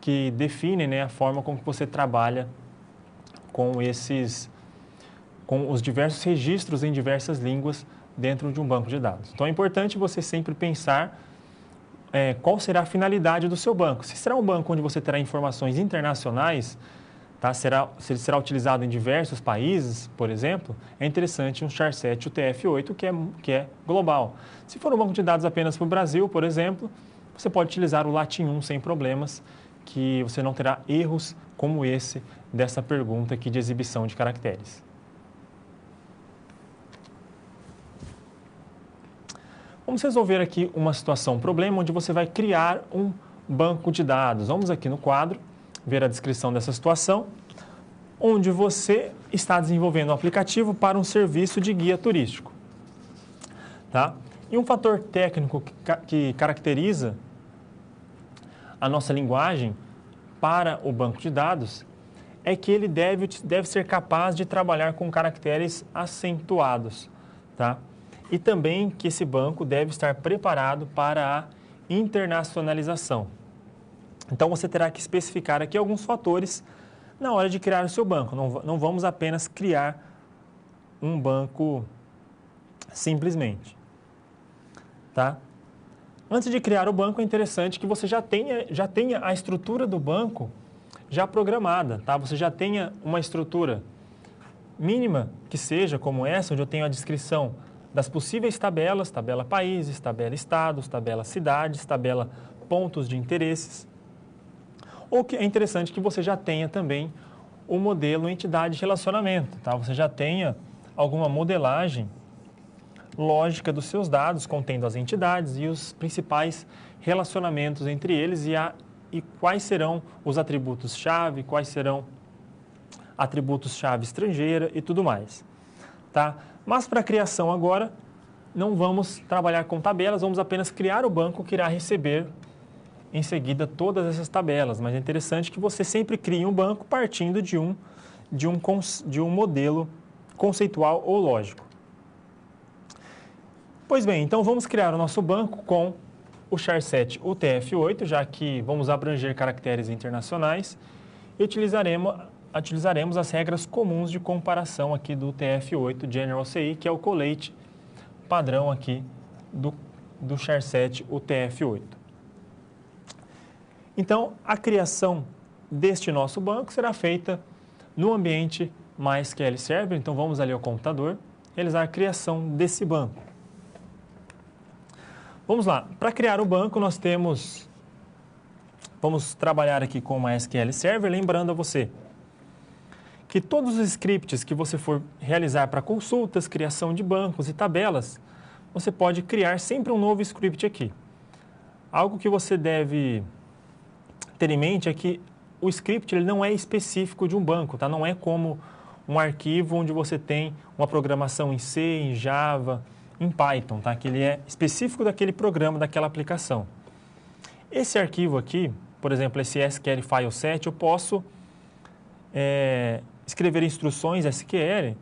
que definem, né, a forma como você trabalha com os diversos registros em diversas línguas dentro de um banco de dados. Então é importante você sempre pensar qual será a finalidade do seu banco. Se será um banco onde você terá informações internacionais, tá? Se ele será utilizado em diversos países, por exemplo, é interessante um char7 UTF-8 que é global. Se for um banco de dados apenas para o Brasil, por exemplo, você pode utilizar o Latin 1 sem problemas, que você não terá erros como esse dessa pergunta aqui de exibição de caracteres. Vamos resolver aqui uma situação, um problema onde você vai criar um banco de dados. Vamos aqui no quadro ver a descrição dessa situação, onde você está desenvolvendo um aplicativo para um serviço de guia turístico. Tá? E um fator técnico que caracteriza a nossa linguagem para o banco de dados é que ele deve ser capaz de trabalhar com caracteres acentuados. Tá? E também que esse banco deve estar preparado para a internacionalização. Então, você terá que especificar aqui alguns fatores na hora de criar o seu banco. Não vamos apenas criar um banco simplesmente. Tá? Antes de criar o banco, é interessante que você já tenha a estrutura do banco já programada. Tá? Você já tenha uma estrutura mínima que seja como essa, onde eu tenho a descrição das possíveis tabelas, tabela países, tabela estados, tabela cidades, tabela pontos de interesses. Ou que é interessante que você já tenha também o modelo entidade de relacionamento, tá? Você já tenha alguma modelagem lógica dos seus dados, contendo as entidades e os principais relacionamentos entre eles e quais serão os atributos-chave, quais serão atributos-chave estrangeira e tudo mais. Tá? Mas para a criação agora, não vamos trabalhar com tabelas, vamos apenas criar o banco que irá receber em seguida todas essas tabelas, mas é interessante que você sempre crie um banco partindo de um modelo conceitual ou lógico. Pois bem, então vamos criar o nosso banco com o char7 UTF-8, já que vamos abranger caracteres internacionais, e utilizaremos as regras comuns de comparação aqui do UTF-8 General CI, que é o collate padrão aqui do char7 UTF-8. Então, a criação deste nosso banco será feita no ambiente MySQL Server. Então, vamos ali ao computador, realizar a criação desse banco. Vamos lá. Para criar o banco, vamos trabalhar aqui com o MySQL Server, lembrando a você que todos os scripts que você for realizar para consultas, criação de bancos e tabelas, você pode criar sempre um novo script aqui. Algo que você deve ter em mente é que o script ele não é específico de um banco, tá? Não é como um arquivo onde você tem uma programação em C, em Java, em Python, tá? Que ele é específico daquele programa, daquela aplicação. Esse arquivo aqui, por exemplo, esse SQL File 7, eu posso escrever instruções SQL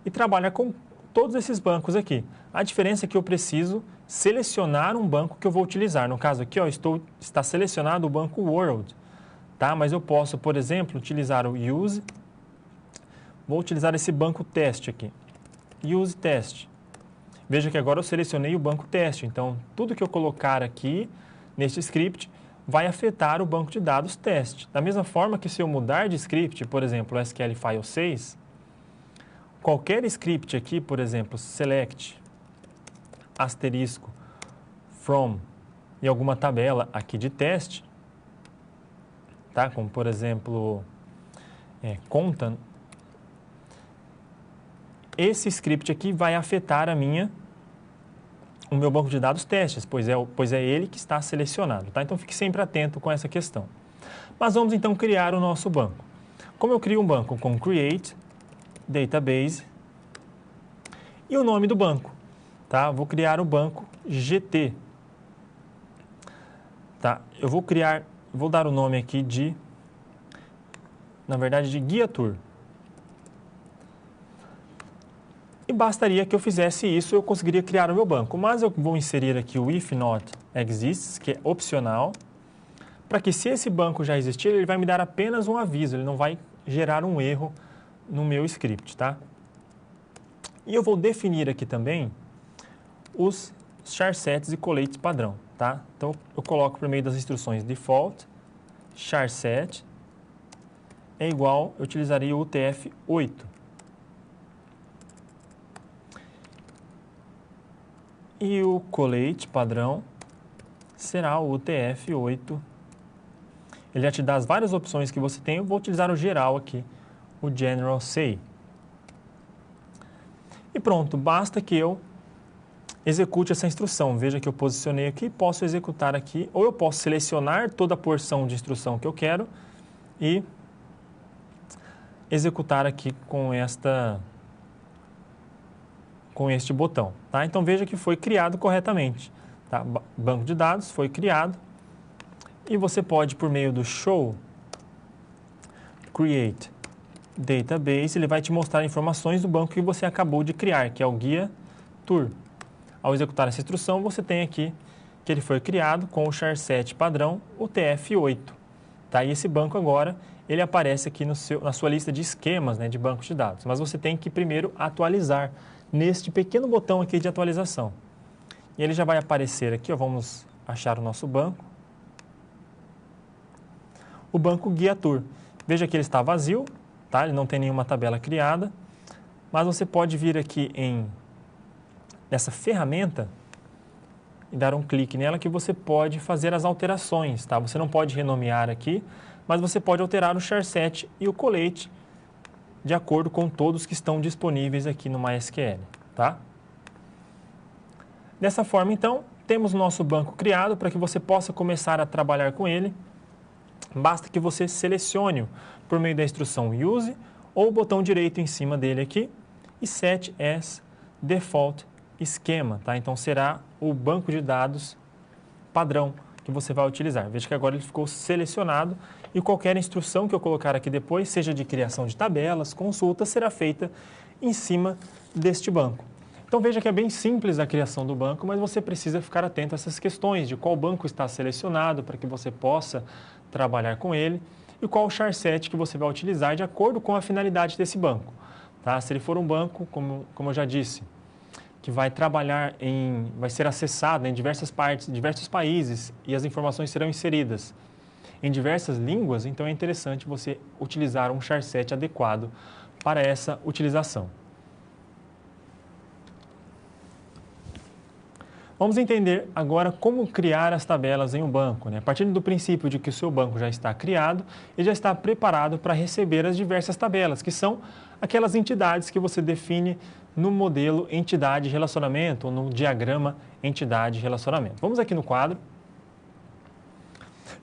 e trabalhar com todos esses bancos aqui. A diferença é que eu preciso selecionar um banco que eu vou utilizar. No caso aqui, ó, está selecionado o banco World, tá? Mas eu posso, por exemplo, utilizar o Use. Vou utilizar esse banco teste aqui. Use test. Veja que agora eu selecionei o banco teste. Então, tudo que eu colocar aqui neste script vai afetar o banco de dados teste. Da mesma forma que se eu mudar de script, por exemplo, o SQL File 6, qualquer script aqui, por exemplo, select, asterisco, from e alguma tabela aqui de teste, tá? Como por exemplo, conta, esse script aqui vai afetar o meu banco de dados testes, pois é ele que está selecionado, tá? Então fique sempre atento com essa questão. Mas vamos então criar o nosso banco. Como eu crio um banco com create, database e o nome do banco, tá? Vou criar o banco GT, tá? Eu vou dar o nome aqui de Guia Tour. E bastaria que eu fizesse isso, eu conseguiria criar o meu banco. Mas eu vou inserir aqui o if not exists, que é opcional, para que se esse banco já existir, ele vai me dar apenas um aviso, ele não vai gerar um erro no meu script, tá? E eu vou definir aqui também os charsets e coletes padrão, tá? Então, eu coloco por meio das instruções default, charset é igual, eu utilizaria o UTF-8. E o colete padrão será o UTF-8. Ele já te dá as várias opções que você tem. Eu vou utilizar o geral aqui, o General Say. E pronto, basta que eu execute essa instrução. Veja que eu posicionei aqui, posso executar aqui, ou eu posso selecionar toda a porção de instrução que eu quero e executar aqui com este botão, tá? Então veja que foi criado corretamente, tá? Banco de dados foi criado e você pode, por meio do show create database, ele vai te mostrar informações do banco que você acabou de criar, que é o guia tour. Ao executar essa instrução, você tem aqui que ele foi criado com o charset padrão UTF-8, tá? E esse banco agora, ele aparece aqui na sua lista de esquemas, né, de bancos de dados, mas você tem que primeiro atualizar neste pequeno botão aqui de atualização. E ele já vai aparecer aqui, ó, vamos achar o nosso banco. O banco Guia Tour. Veja que ele está vazio, tá? Ele não tem nenhuma tabela criada, mas você pode vir aqui nessa ferramenta e dar um clique nela que você pode fazer as alterações, tá? Você não pode renomear aqui, mas você pode alterar o charset e o colete de acordo com todos que estão disponíveis aqui no MySQL, tá? Dessa forma, então, temos o nosso banco criado para que você possa começar a trabalhar com ele. Basta que você selecione por meio da instrução Use ou o botão direito em cima dele aqui e Set as Default Schema, tá? Então, será o banco de dados padrão que você vai utilizar. Veja que agora ele ficou selecionado e qualquer instrução que eu colocar aqui depois, seja de criação de tabelas, consulta, será feita em cima deste banco. Então veja que é bem simples a criação do banco, mas você precisa ficar atento a essas questões de qual banco está selecionado para que você possa trabalhar com ele e qual o charset que você vai utilizar de acordo com a finalidade desse banco, tá? Se ele for um banco, como eu já disse, que vai vai ser acessado em diversas partes, diversos países e as informações serão inseridas em diversas línguas, então é interessante você utilizar um charset adequado para essa utilização. Vamos entender agora como criar as tabelas em um banco, né? A partir do princípio de que o seu banco já está criado e já está preparado para receber as diversas tabelas, que são aquelas entidades que você define no modelo entidade-relacionamento ou no diagrama entidade-relacionamento. Vamos aqui no quadro.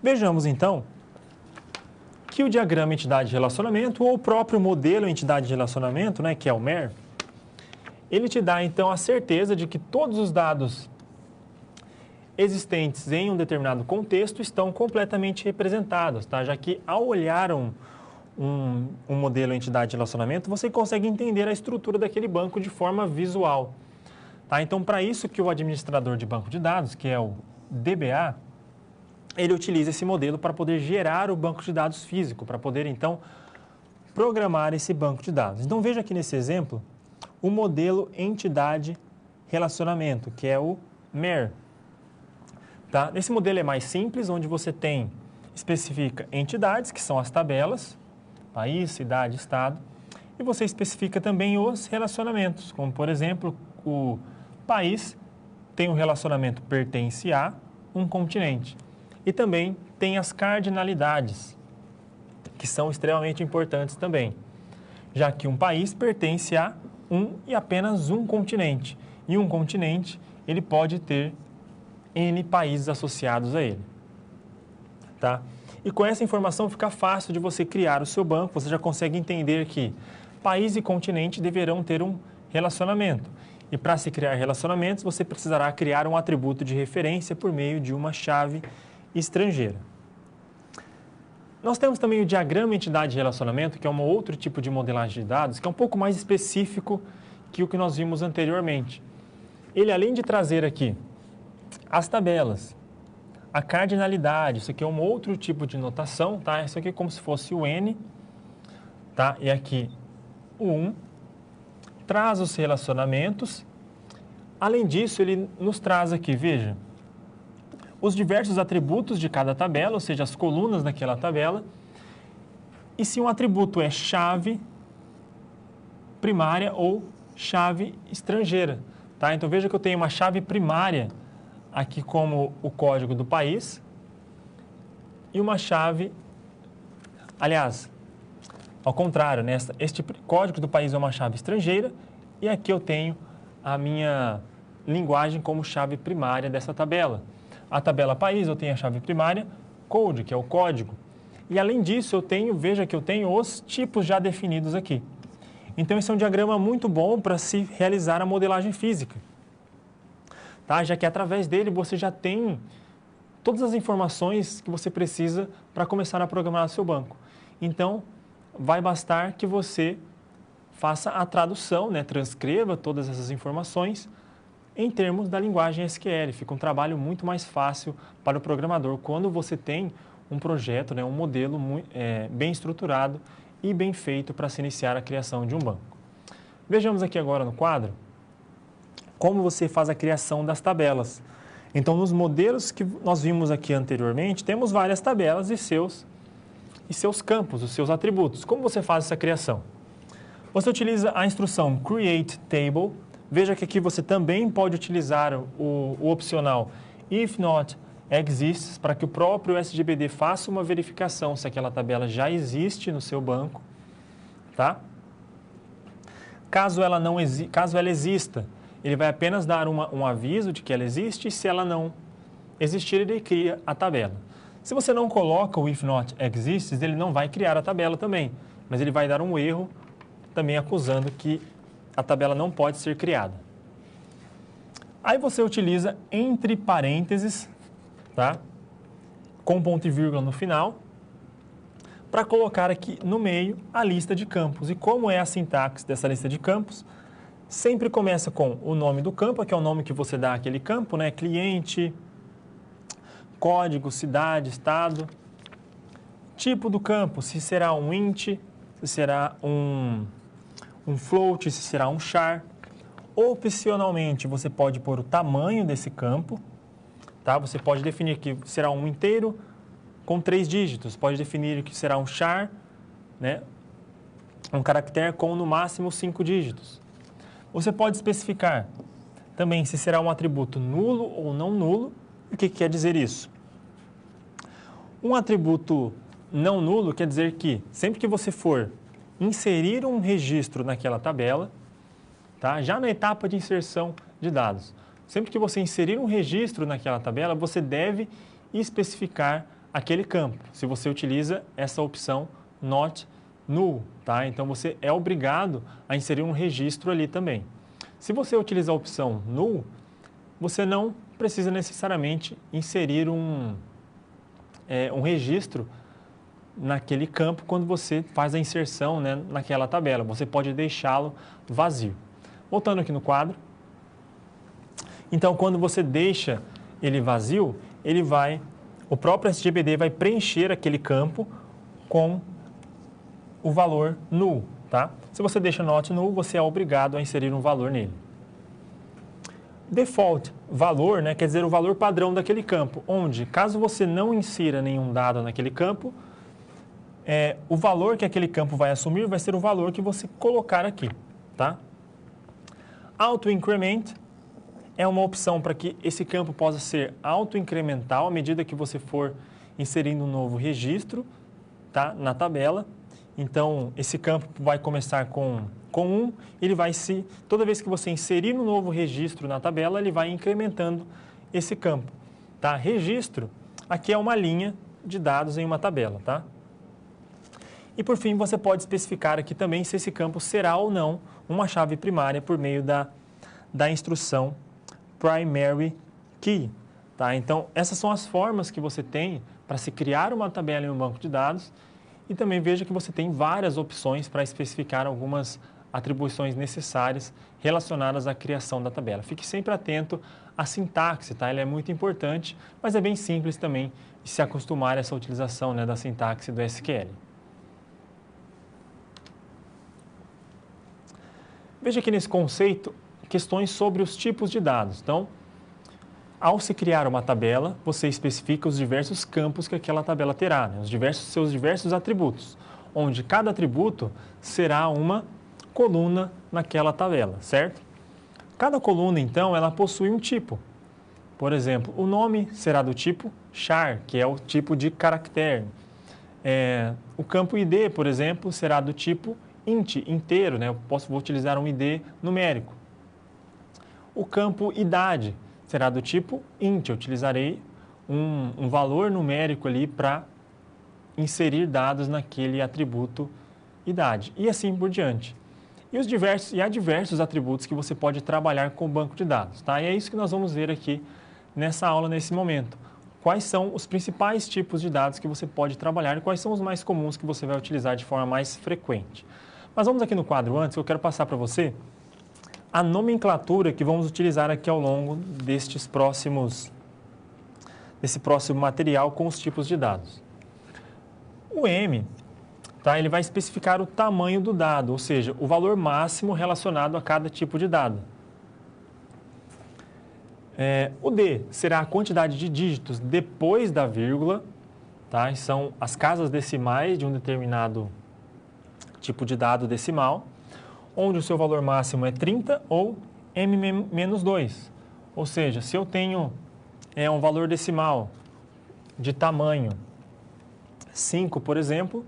Vejamos então que o diagrama entidade de relacionamento ou o próprio modelo entidade de relacionamento, né, que é o MER, ele te dá, então, a certeza de que todos os dados existentes em um determinado contexto estão completamente representados, tá? Já que ao olhar um modelo entidade de relacionamento, você consegue entender a estrutura daquele banco de forma visual. Tá? Então, para isso que o administrador de banco de dados, que é o DBA, ele utiliza esse modelo para poder gerar o banco de dados físico, para poder, então, programar esse banco de dados. Então, veja aqui nesse exemplo o modelo entidade relacionamento, que é o MER. Tá? Esse modelo é mais simples, onde você especifica entidades, que são as tabelas, país, cidade, estado, e você especifica também os relacionamentos, como, por exemplo, o país tem um relacionamento pertence a um continente. E também tem as cardinalidades, que são extremamente importantes também, já que um país pertence a um e apenas um continente. E um continente, ele pode ter N países associados a ele. Tá? E com essa informação fica fácil de você criar o seu banco, você já consegue entender que país e continente deverão ter um relacionamento. E para se criar relacionamentos, você precisará criar um atributo de referência por meio de uma chave estrangeira. Nós temos também o diagrama entidade de relacionamento, que é um outro tipo de modelagem de dados, que é um pouco mais específico que o que nós vimos anteriormente. Ele, além de trazer aqui as tabelas, a cardinalidade, isso aqui é um outro tipo de notação, tá? Isso aqui é como se fosse o N, tá? E aqui o 1, traz os relacionamentos. Além disso, ele nos traz aqui, veja, os diversos atributos de cada tabela, ou seja, as colunas daquela tabela. E se um atributo é chave primária ou chave estrangeira, tá? Então, veja que eu tenho uma chave primária aqui como o código do país e uma chave, aliás, ao contrário, né? Este código do país é uma chave estrangeira e aqui eu tenho a minha linguagem como chave primária dessa tabela. A tabela país eu tenho a chave primária code, que é o código. E além disso, veja que eu tenho os tipos já definidos aqui. Então, esse é um diagrama muito bom para se realizar a modelagem física. Tá? Já que através dele você já tem todas as informações que você precisa para começar a programar o seu banco. Então, vai bastar que você faça a tradução, né? Transcreva todas essas informações em termos da linguagem SQL. Fica um trabalho muito mais fácil para o programador quando você tem um projeto, né? Um modelo bem estruturado e bem feito para se iniciar a criação de um banco. Vejamos aqui agora no quadro como você faz a criação das tabelas. Então, nos modelos que nós vimos aqui anteriormente, temos várias tabelas e seus campos, os seus atributos. Como você faz essa criação? Você utiliza a instrução create table. Veja que aqui você também pode utilizar o opcional if not exists, para que o próprio SGBD faça uma verificação se aquela tabela já existe no seu banco. Tá? Caso ela exista, ele vai apenas dar um aviso de que ela existe, e se ela não existir, ele cria a tabela. Se você não coloca o if not exists, ele não vai criar a tabela também, mas ele vai dar um erro também acusando que a tabela não pode ser criada. Aí você utiliza entre parênteses, tá? Com ponto e vírgula no final, para colocar aqui no meio a lista de campos. E como é a sintaxe dessa lista de campos? Sempre começa com o nome do campo, que é o nome que você dá àquele campo, né? Cliente, código, cidade, estado. Tipo do campo, se será um int, se será um float, se será um char. Opcionalmente, você pode pôr o tamanho desse campo. Tá? Você pode definir que será um inteiro com 3 dígitos. Pode definir que será um char, né? Um caractere com no máximo 5 dígitos. Você pode especificar também se será um atributo nulo ou não nulo. O que quer dizer isso? Um atributo não nulo quer dizer que sempre que você for inserir um registro naquela tabela, tá? Já na etapa de inserção de dados, sempre que você inserir um registro naquela tabela, você deve especificar aquele campo, se você utiliza essa opção not null, tá? Então você é obrigado a inserir um registro ali também. Se você utilizar a opção null, você não precisa necessariamente inserir um registro naquele campo quando você faz a inserção, né, naquela tabela. Você pode deixá-lo vazio. Voltando aqui no quadro. Então, quando você deixa ele vazio, o próprio SGBD vai preencher aquele campo com o valor null, tá? Se você deixa not null, você é obrigado a inserir um valor nele. Default, valor, né, quer dizer o valor padrão daquele campo, onde, caso você não insira nenhum dado naquele campo, o valor que aquele campo vai assumir vai ser o valor que você colocar aqui, tá? Auto-increment é uma opção para que esse campo possa ser auto-incremental à medida que você for inserindo um novo registro, tá, na tabela. Então, esse campo vai começar com 1, toda vez que você inserir um novo registro na tabela, ele vai incrementando esse campo, tá? Registro, aqui é uma linha de dados em uma tabela, tá? E, por fim, você pode especificar aqui também se esse campo será ou não uma chave primária por meio da instrução primary key, tá? Então, essas são as formas que você tem para se criar uma tabela em um banco de dados. E também veja que você tem várias opções para especificar algumas atribuições necessárias relacionadas à criação da tabela. Fique sempre atento à sintaxe, tá? Ela é muito importante, mas é bem simples também de se acostumar a essa utilização, né, da sintaxe do SQL. Veja aqui nesse conceito questões sobre os tipos de dados. Então, ao se criar uma tabela, você especifica os diversos campos que aquela tabela terá, né? Seus diversos atributos, onde cada atributo será uma coluna naquela tabela, certo? Cada coluna, então, ela possui um tipo. Por exemplo, o nome será do tipo char, que é o tipo de caractere. O campo ID, por exemplo, será do tipo int, inteiro, né? Vou utilizar um ID numérico. O campo idade será do tipo int, eu utilizarei um valor numérico ali para inserir dados naquele atributo idade, e assim por diante. Há diversos atributos que você pode trabalhar com o banco de dados, tá? E é isso que nós vamos ver aqui nessa aula, nesse momento. Quais são os principais tipos de dados que você pode trabalhar e quais são os mais comuns que você vai utilizar de forma mais frequente. Mas vamos aqui no quadro antes, eu quero passar para você a nomenclatura que vamos utilizar aqui ao longo desse próximo material com os tipos de dados. O M, tá, ele vai especificar o tamanho do dado, ou seja, o valor máximo relacionado a cada tipo de dado. O D será a quantidade de dígitos depois da vírgula, tá? São as casas decimais de um determinado tipo de dado decimal, onde o seu valor máximo é 30 ou m-2. Ou seja, se eu tenho um valor decimal de tamanho 5, por exemplo,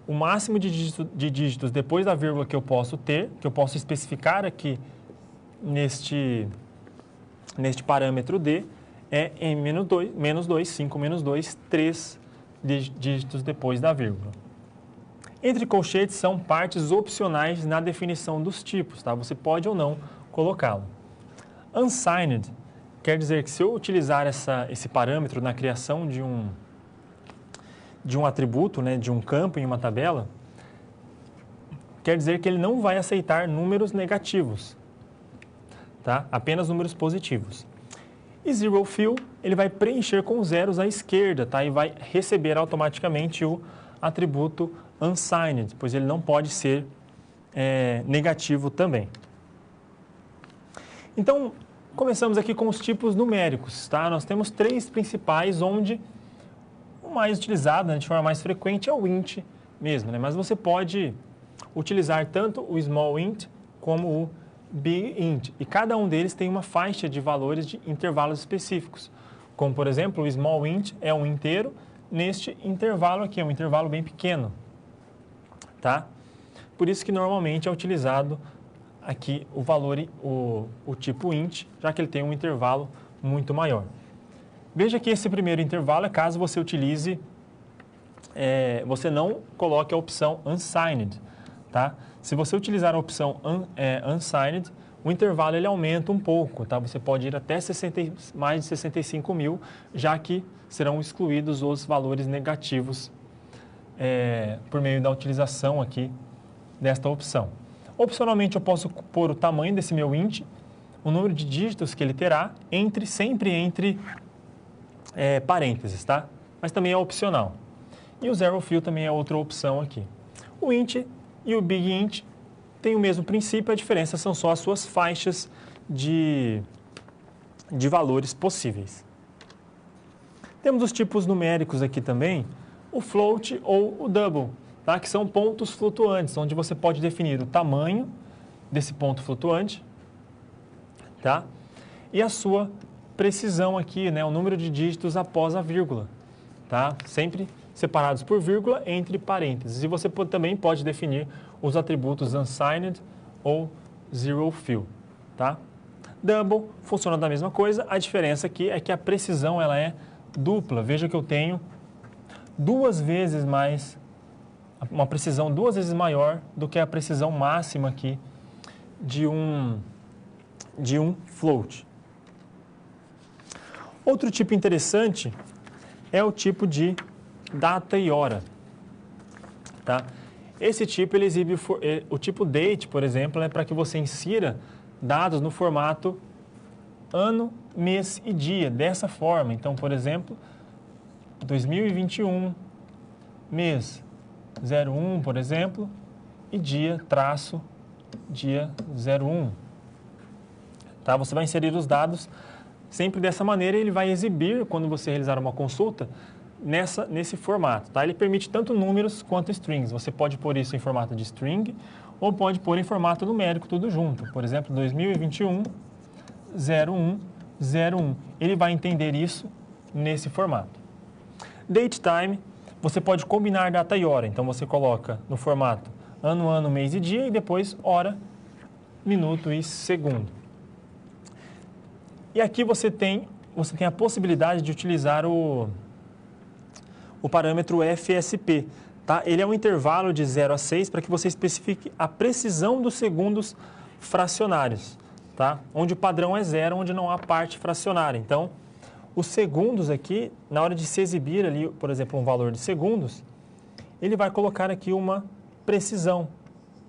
o máximo de dígitos depois da vírgula que eu posso ter, que eu posso especificar aqui neste parâmetro D, é m-2, 5 menos 2, 3 dígitos depois da vírgula. Entre colchetes são partes opcionais na definição dos tipos, tá? Você pode ou não colocá-lo. Unsigned quer dizer que se eu utilizar esse parâmetro na criação de um atributo, né, de um campo em uma tabela, quer dizer que ele não vai aceitar números negativos, tá? Apenas números positivos. E zero fill, ele vai preencher com zeros à esquerda, tá? E vai receber automaticamente o atributo unsigned, pois ele não pode ser negativo também. Então, começamos aqui com os tipos numéricos, tá? Nós temos 3 principais, onde o mais utilizado, né, de forma mais frequente, é o int mesmo, né? Mas você pode utilizar tanto o small int como o big int, e cada um deles tem uma faixa de valores de intervalos específicos, como, por exemplo, o small int é um inteiro, neste intervalo aqui, é um intervalo bem pequeno, tá? Por isso que normalmente é utilizado aqui o valor, o tipo int, já que ele tem um intervalo muito maior. Veja que esse primeiro intervalo é caso você utilize, você não coloque a opção unsigned, tá? Se você utilizar a opção unsigned, o intervalo ele aumenta um pouco, tá? Você pode ir até mais de 65 mil, já que serão excluídos os valores negativos por meio da utilização aqui desta opção. Opcionalmente, eu posso pôr o tamanho desse meu int, o número de dígitos que ele terá, sempre entre parênteses, tá? Mas também é opcional. E o zero fill também é outra opção aqui. O int e o big int têm o mesmo princípio, a diferença são só as suas faixas de valores possíveis. Temos os tipos numéricos aqui também, o float ou o double, tá? Que são pontos flutuantes, onde você pode definir o tamanho desse ponto flutuante, tá? E a sua precisão aqui, né? O número de dígitos após a vírgula, tá? Sempre separados por vírgula entre parênteses. E você também pode definir os atributos unsigned ou zero fill, tá? Double funciona da mesma coisa, a diferença aqui é que a precisão ela é dupla. Veja que eu tenho uma precisão duas vezes maior do que a precisão máxima aqui de um float. Outro tipo interessante é o tipo de data e hora, tá? Esse tipo ele exibe o tipo date, por exemplo, é para que você insira dados no formato ano, mês e dia, dessa forma. Então, por exemplo, 2021, mês 01, por exemplo, e dia 01. Tá? Você vai inserir os dados sempre dessa maneira e ele vai exibir, quando você realizar uma consulta, nesse formato. Tá? Ele permite tanto números quanto strings. Você pode pôr isso em formato de string ou pode pôr em formato numérico tudo junto. Por exemplo, 2021, 01, 01. Ele vai entender isso nesse formato. Datetime, você pode combinar data e hora. Então, você coloca no formato ano, mês e dia e depois hora, minuto e segundo. E aqui você tem a possibilidade de utilizar o parâmetro FSP. Tá? Ele é um intervalo de 0 a 6 para que você especifique a precisão dos segundos fracionários, tá? Onde o padrão é 0, onde não há parte fracionária. Então, os segundos aqui, na hora de se exibir ali, por exemplo, um valor de segundos, ele vai colocar aqui uma precisão,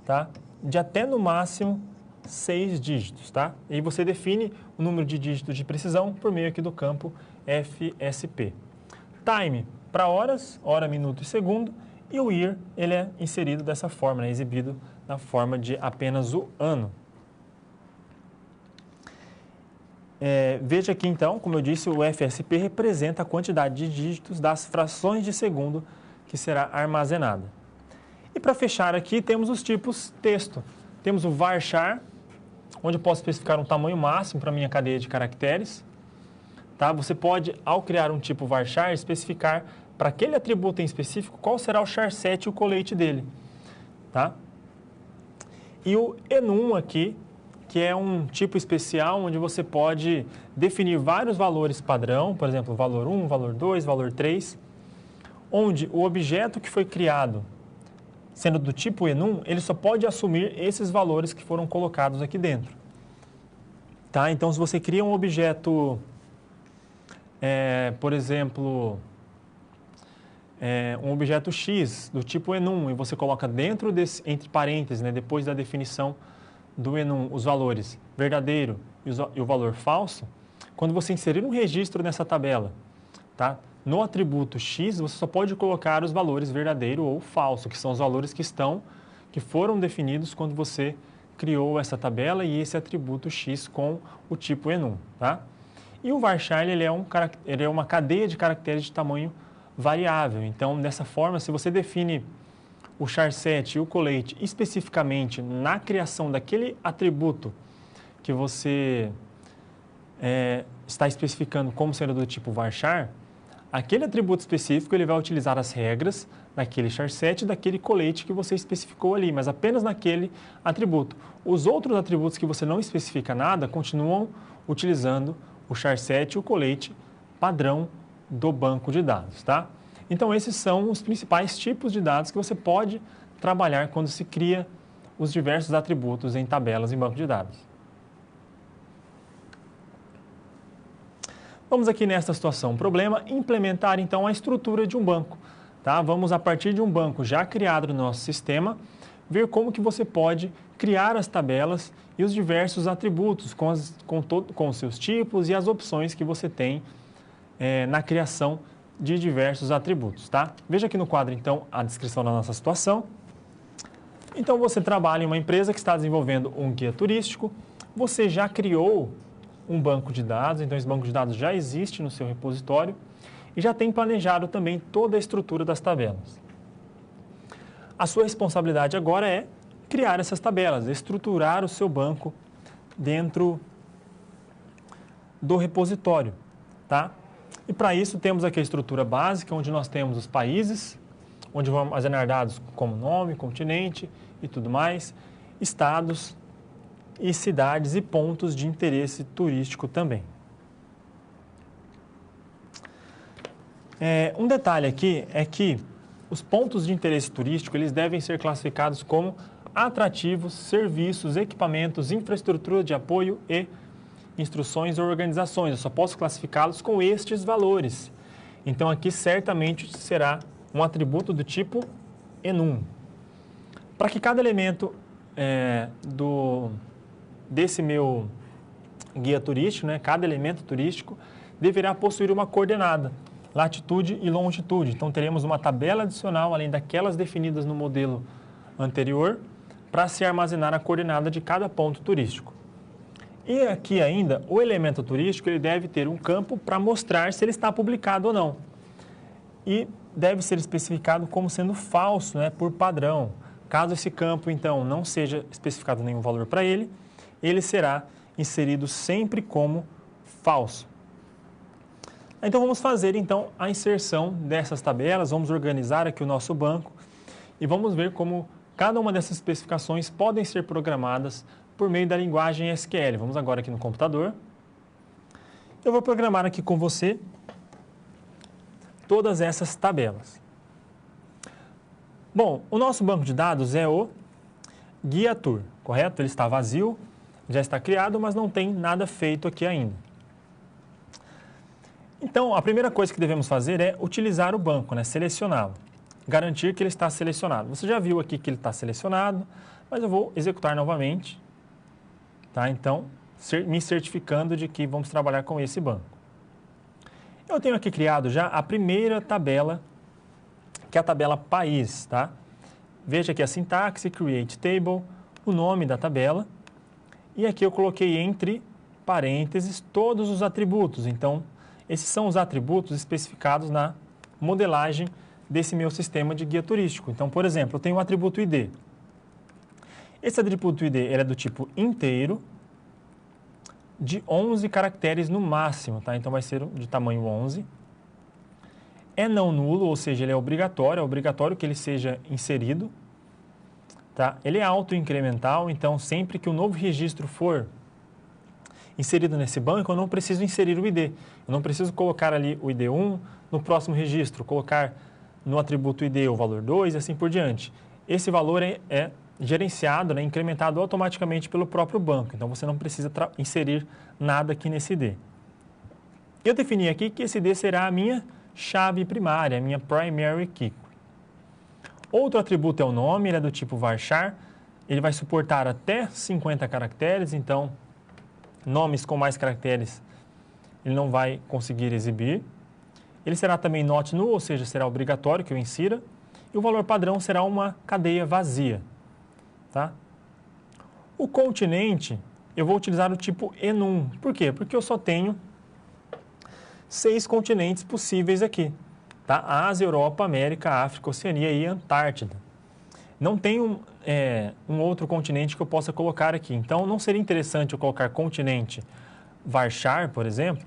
tá? De até no máximo 6 dígitos, tá? E você define o número de dígitos de precisão por meio aqui do campo FSP. Time para horas, hora, minuto e segundo, e o year ele é inserido dessa forma, né? Exibido na forma de apenas o ano. Veja aqui então, como eu disse, o FSP representa a quantidade de dígitos das frações de segundo que será armazenada. E para fechar aqui, temos os tipos texto. Temos o varchar, onde eu posso especificar um tamanho máximo para a minha cadeia de caracteres. Tá? Você pode, ao criar um tipo varchar, especificar para aquele atributo em específico qual será o charset e o colete dele. Tá? E o enum aqui, que é um tipo especial onde você pode definir vários valores padrão, por exemplo, valor 1, valor 2, valor 3, onde o objeto que foi criado, sendo do tipo enum, ele só pode assumir esses valores que foram colocados aqui dentro. Tá? Então, se você cria um objeto, por exemplo, um objeto X do tipo enum, e você coloca dentro entre parênteses, né, depois da definição do enum, os valores verdadeiro e o valor falso, quando você inserir um registro nessa tabela, tá? No atributo X, você só pode colocar os valores verdadeiro ou falso, que são os valores que foram definidos quando você criou essa tabela e esse atributo X com o tipo enum, tá? E o varchar, ele é uma cadeia de caracteres de tamanho variável. Então, dessa forma, se você define o charset e o colete especificamente na criação daquele atributo que você está especificando como sendo do tipo varchar, aquele atributo específico ele vai utilizar as regras daquele charset e daquele colete que você especificou ali, mas apenas naquele atributo. Os outros atributos que você não especifica nada continuam utilizando o charset e o colete padrão do banco de dados, tá? Então, esses são os principais tipos de dados que você pode trabalhar quando se cria os diversos atributos em tabelas em banco de dados. Vamos aqui nesta situação, problema, implementar então a estrutura de um banco, tá? Vamos, a partir de um banco já criado no nosso sistema, ver como que você pode criar as tabelas e os diversos atributos com os seus tipos e as opções que você tem na criação de diversos atributos, tá? Veja aqui no quadro, então, a descrição da nossa situação. Então, você trabalha em uma empresa que está desenvolvendo um guia turístico, você já criou um banco de dados, então esse banco de dados já existe no seu repositório e já tem planejado também toda a estrutura das tabelas. A sua responsabilidade agora é criar essas tabelas, estruturar o seu banco dentro do repositório, tá? E para isso temos aqui a estrutura básica, onde nós temos os países, onde vão armazenar dados como nome, continente e tudo mais, estados e cidades e pontos de interesse turístico também. Um detalhe aqui é que os pontos de interesse turístico eles devem ser classificados como atrativos, serviços, equipamentos, infraestrutura de apoio e instruções ou organizações. Eu só posso classificá-los com estes valores. Então, aqui certamente será um atributo do tipo enum. Para que cada elemento desse meu guia turístico, né, cada elemento turístico, deverá possuir uma coordenada, latitude e longitude. Então, teremos uma tabela adicional, além daquelas definidas no modelo anterior, para se armazenar a coordenada de cada ponto turístico. E aqui ainda, o elemento turístico ele deve ter um campo para mostrar se ele está publicado ou não. E deve ser especificado como sendo falso, né, por padrão. Caso esse campo, então, não seja especificado nenhum valor para ele, ele será inserido sempre como falso. Então, vamos fazer, então, a inserção dessas tabelas, vamos organizar aqui o nosso banco e vamos ver como cada uma dessas especificações podem ser programadas por meio da linguagem SQL. Vamos agora aqui no computador. Eu vou programar aqui com você todas essas tabelas. Bom, o nosso banco de dados é o Guia Tour, correto? Ele está vazio, já está criado, mas não tem nada feito aqui ainda. Então, a primeira coisa que devemos fazer é utilizar o banco, né? Selecioná-lo. Garantir que ele está selecionado. Você já viu aqui que ele está selecionado, mas eu vou executar novamente. Tá? Então, me certificando de que vamos trabalhar com esse banco. Eu tenho aqui criado já a primeira tabela, que é a tabela país, tá? Veja aqui a sintaxe, create table, o nome da tabela, e aqui eu coloquei entre parênteses todos os atributos. Então, esses são os atributos especificados na modelagem desse meu sistema de guia turístico. Então, por exemplo, eu tenho o atributo ID. Esse atributo ID ele é do tipo inteiro, de 11 caracteres no máximo, tá? Então, vai ser de tamanho 11. É não nulo, ou seja, ele é obrigatório que ele seja inserido. Tá? Ele é auto-incremental, então, sempre que um novo registro for inserido nesse banco, eu não preciso inserir o ID. Eu não preciso colocar ali o ID 1 no próximo registro, colocar no atributo ID o valor 2 e assim por diante. Esse valor é gerenciado, né, incrementado automaticamente pelo próprio banco. Então, você não precisa inserir nada aqui nesse ID. Eu defini aqui que esse ID será a minha chave primária, a minha primary key. Outro atributo é o nome, ele é do tipo varchar. Ele vai suportar até 50 caracteres, então, nomes com mais caracteres ele não vai conseguir exibir. Ele será também not null, ou seja, será obrigatório que eu insira. E o valor padrão será uma cadeia vazia. Tá? O continente, eu vou utilizar o tipo enum. Por quê? Porque eu só tenho 6 continentes possíveis aqui. Tá? Ásia, Europa, América, África, Oceania e Antártida. Não tem um outro continente que eu possa colocar aqui. Então, não seria interessante eu colocar continente varchar, por exemplo,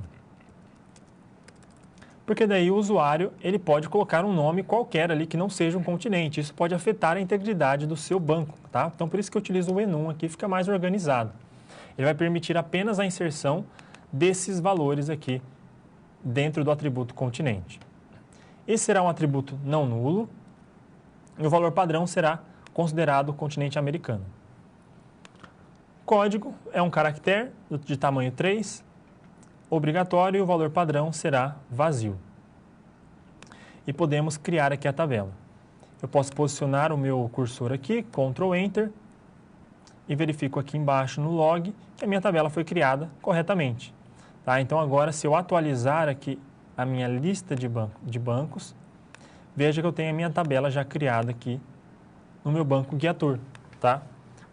porque daí o usuário ele pode colocar um nome qualquer ali que não seja um continente. Isso pode afetar a integridade do seu banco. Tá? Então, por isso que eu utilizo o enum aqui, fica mais organizado. Ele vai permitir apenas a inserção desses valores aqui dentro do atributo continente. Esse será um atributo não nulo e o valor padrão será considerado o continente americano. Código é um caractere de tamanho 3, obrigatório, e o valor padrão será vazio. E podemos criar aqui a tabela. Eu posso posicionar o meu cursor aqui, Ctrl Enter, e verifico aqui embaixo no log que a minha tabela foi criada corretamente. Tá? Então agora, se eu atualizar aqui a minha lista de bancos, veja que eu tenho a minha tabela já criada aqui no meu banco guiator, tá?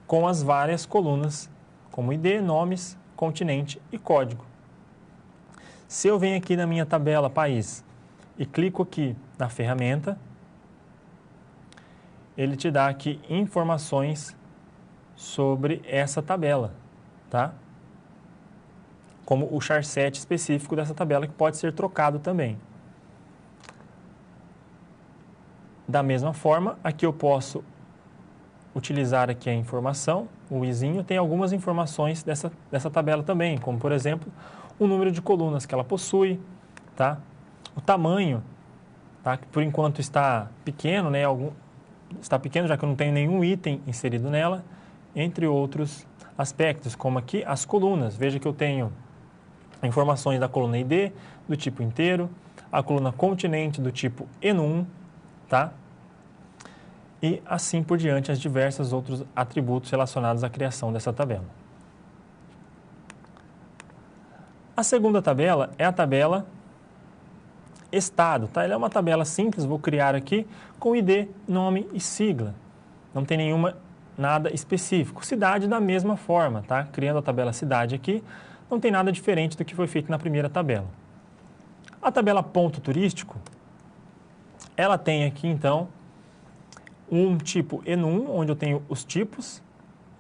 Com as várias colunas, como ID, nomes, continente e código. Se eu venho aqui na minha tabela país e clico aqui na ferramenta, ele te dá aqui informações sobre essa tabela, tá? Como o charset específico dessa tabela, que pode ser trocado também. Da mesma forma, aqui eu posso utilizar aqui a informação, o izinho tem algumas informações dessa tabela também, como por exemplo, o número de colunas que ela possui, tá? O tamanho, tá? Que por enquanto está pequeno, né? Está pequeno já que eu não tenho nenhum item inserido nela, entre outros aspectos, como aqui as colunas. Veja que eu tenho informações da coluna ID do tipo inteiro, a coluna continente do tipo enum, tá? E assim por diante, as diversos outros atributos relacionados à criação dessa tabela. A segunda tabela é a tabela estado, tá? Ela é uma tabela simples, vou criar aqui com ID, nome e sigla. Não tem nada específico. Cidade da mesma forma, tá? Criando a tabela cidade aqui, não tem nada diferente do que foi feito na primeira tabela. A tabela ponto turístico, ela tem aqui então um tipo enum, onde eu tenho os tipos,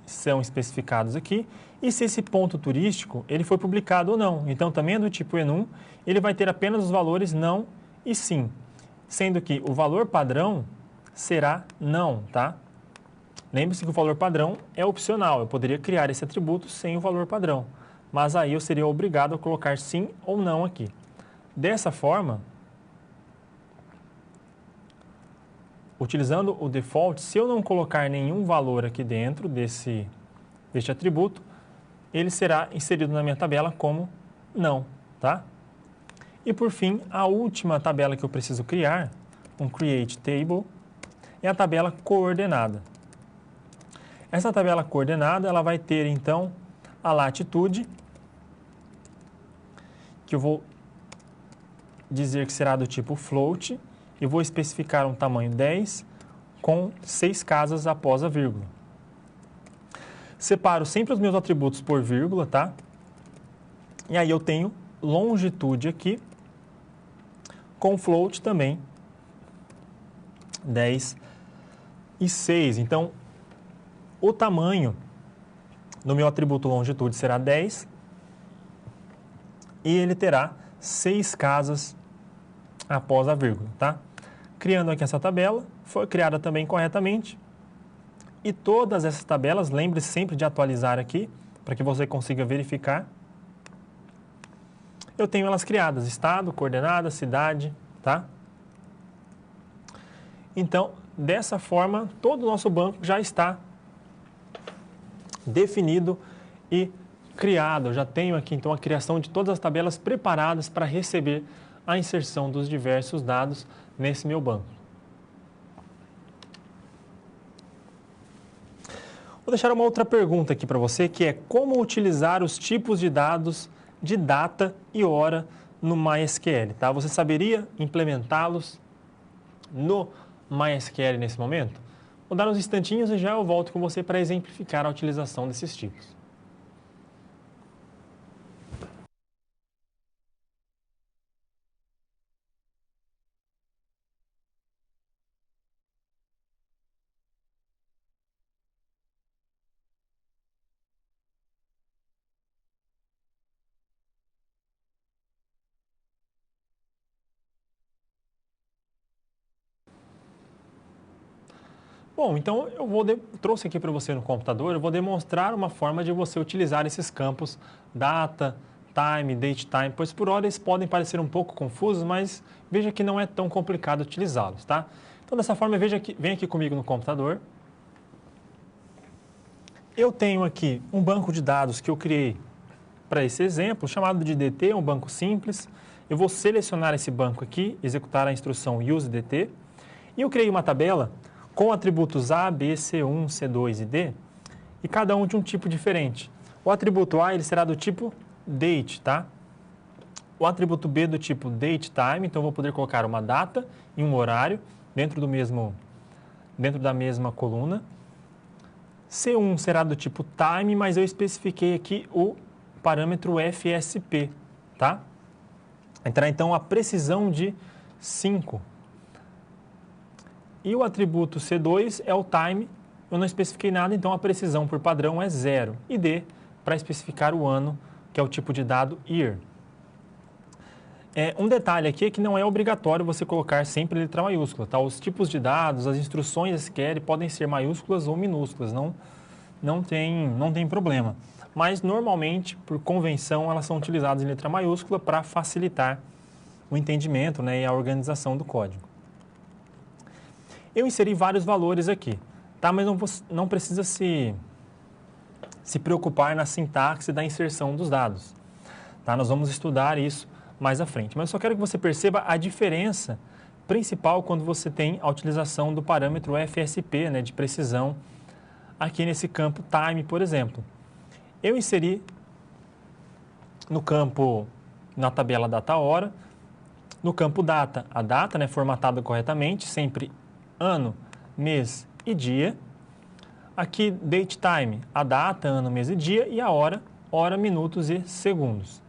são especificados aqui, e se esse ponto turístico ele foi publicado ou não. Então também é do tipo enum, ele vai ter apenas os valores não e sim, sendo que o valor padrão será não, tá? Lembre-se que o valor padrão é opcional, eu poderia criar esse atributo sem o valor padrão, mas aí eu seria obrigado a colocar sim ou não aqui. Dessa forma, utilizando o default, se eu não colocar nenhum valor aqui dentro deste atributo, ele será inserido na minha tabela como não, tá? E por fim, a última tabela que eu preciso criar, um create table, é a tabela coordenada. Essa tabela coordenada, ela vai ter então a latitude, que eu vou dizer que será do tipo float, e vou especificar um tamanho 10 com 6 casas após a vírgula. Separo sempre os meus atributos por vírgula, tá? E aí eu tenho longitude aqui, com float também, 10 e 6. Então, o tamanho do meu atributo longitude será 10 e ele terá 6 casas após a vírgula, tá? Criando aqui essa tabela, foi criada também corretamente. E todas essas tabelas, lembre-se sempre de atualizar aqui, para que você consiga verificar. Eu tenho elas criadas, estado, coordenada, cidade, tá? Então, dessa forma, todo o nosso banco já está definido e criado. Eu já tenho aqui, então, a criação de todas as tabelas preparadas para receber a inserção dos diversos dados nesse meu banco. Vou deixar uma outra pergunta aqui para você, que é como utilizar os tipos de dados de data e hora no MySQL, tá? Você saberia implementá-los no MySQL nesse momento? Vou dar uns instantinhos e já eu volto com você para exemplificar a utilização desses tipos. Bom, então trouxe aqui para você no computador, eu vou demonstrar uma forma de você utilizar esses campos data, time, date time, pois por hora eles podem parecer um pouco confusos, mas veja que não é tão complicado utilizá-los, tá? Então, dessa forma, vem aqui comigo no computador. Eu tenho aqui um banco de dados que eu criei para esse exemplo, chamado de DT, um banco simples. Eu vou selecionar esse banco aqui, executar a instrução useDT, e eu criei uma tabela com atributos A, B, C1, C2 e D, e cada um de um tipo diferente. O atributo A ele será do tipo date, tá? O atributo B do tipo date time, então eu vou poder colocar uma data e um horário dentro da mesma coluna. C1 será do tipo time, mas eu especifiquei aqui o parâmetro FSP, tá? Entrará então a precisão de 5. E o atributo C2 é o time, eu não especifiquei nada, então a precisão por padrão é 0. E D, para especificar o ano, que é o tipo de dado year. Um detalhe aqui é que não é obrigatório você colocar sempre letra maiúscula, tá? Os tipos de dados, as instruções SQL podem ser maiúsculas ou minúsculas, não tem problema. Mas, normalmente, por convenção, elas são utilizadas em letra maiúscula para facilitar o entendimento, né, e a organização do código. Eu inseri vários valores aqui, tá? Mas não precisa se preocupar na sintaxe da inserção dos dados, tá? Nós vamos estudar isso mais à frente. Mas eu só quero que você perceba a diferença principal quando você tem a utilização do parâmetro FSP, né, de precisão, aqui nesse campo time, por exemplo. Eu inseri no campo, na tabela data-hora, no campo data, a data, né, formatada corretamente, sempre ano, mês e dia. Aqui, date time, a data, ano, mês e dia, e a hora, minutos e segundos.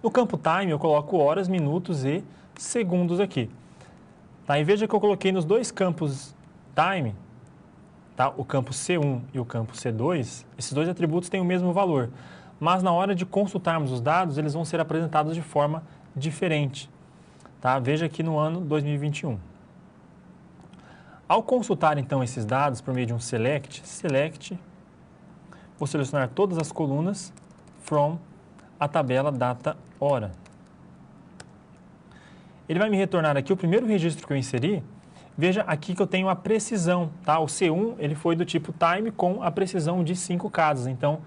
No campo time, eu coloco horas, minutos e segundos aqui. Tá? E veja que eu coloquei nos dois campos time, tá? O campo C1 e o campo C2, esses dois atributos têm o mesmo valor, mas na hora de consultarmos os dados, eles vão ser apresentados de forma diferente. Tá? Veja aqui no ano 2021. Ao consultar, então, esses dados por meio de um select, vou selecionar todas as colunas from a tabela data-hora. Ele vai me retornar aqui o primeiro registro que eu inseri. Veja aqui que eu tenho a precisão, tá? O C1 ele foi do tipo time com a precisão de 5 casas. Então,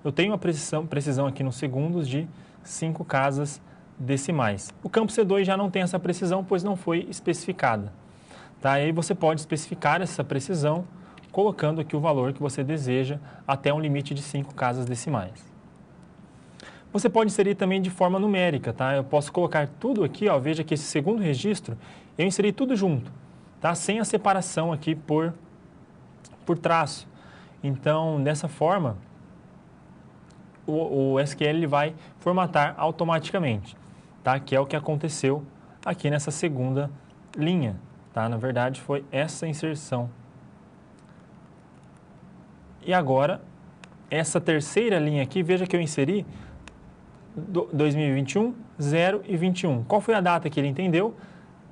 eu tenho a precisão aqui nos segundos de 5 casas decimais. O campo C2 já não tem essa precisão, pois não foi especificada. Tá? E aí você pode especificar essa precisão colocando aqui o valor que você deseja até um limite de 5 casas decimais. Você pode inserir também de forma numérica, tá? Eu posso colocar tudo aqui, ó, veja que esse segundo registro, eu inseri tudo junto, tá? Sem a separação aqui por traço. Então, dessa forma, o SQL ele vai formatar automaticamente, tá? Que é o que aconteceu aqui nessa segunda linha, tá? Na verdade, foi essa inserção. E agora, essa terceira linha aqui, veja que eu inseri 2021, 0 e 21. Qual foi a data que ele entendeu?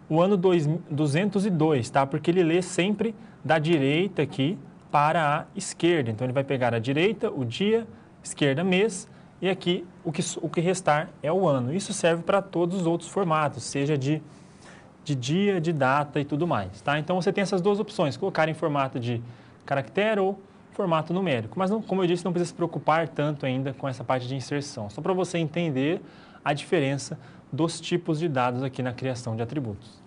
O ano 202, tá? Porque ele lê sempre da direita aqui para a esquerda. Então, ele vai pegar a direita, o dia, esquerda, mês, e aqui o que restar é o ano. Isso serve para todos os outros formatos, seja de dia, de data e tudo mais, tá? Então, você tem essas duas opções, colocar em formato de caractere ou formato numérico. Mas, como eu disse, não precisa se preocupar tanto ainda com essa parte de inserção. Só para você entender a diferença dos tipos de dados aqui na criação de atributos.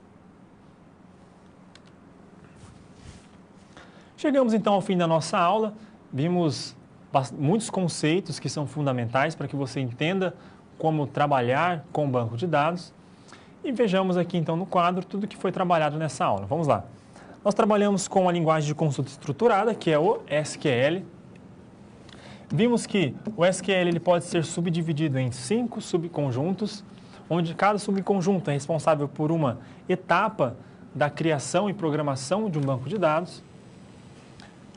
Chegamos então ao fim da nossa aula. Vimos muitos conceitos que são fundamentais para que você entenda como trabalhar com o banco de dados. E vejamos aqui então no quadro tudo que foi trabalhado nessa aula. Vamos lá. Nós trabalhamos com a linguagem de consulta estruturada, que é o SQL. Vimos que o SQL ele pode ser subdividido em 5 subconjuntos, onde cada subconjunto é responsável por uma etapa da criação e programação de um banco de dados.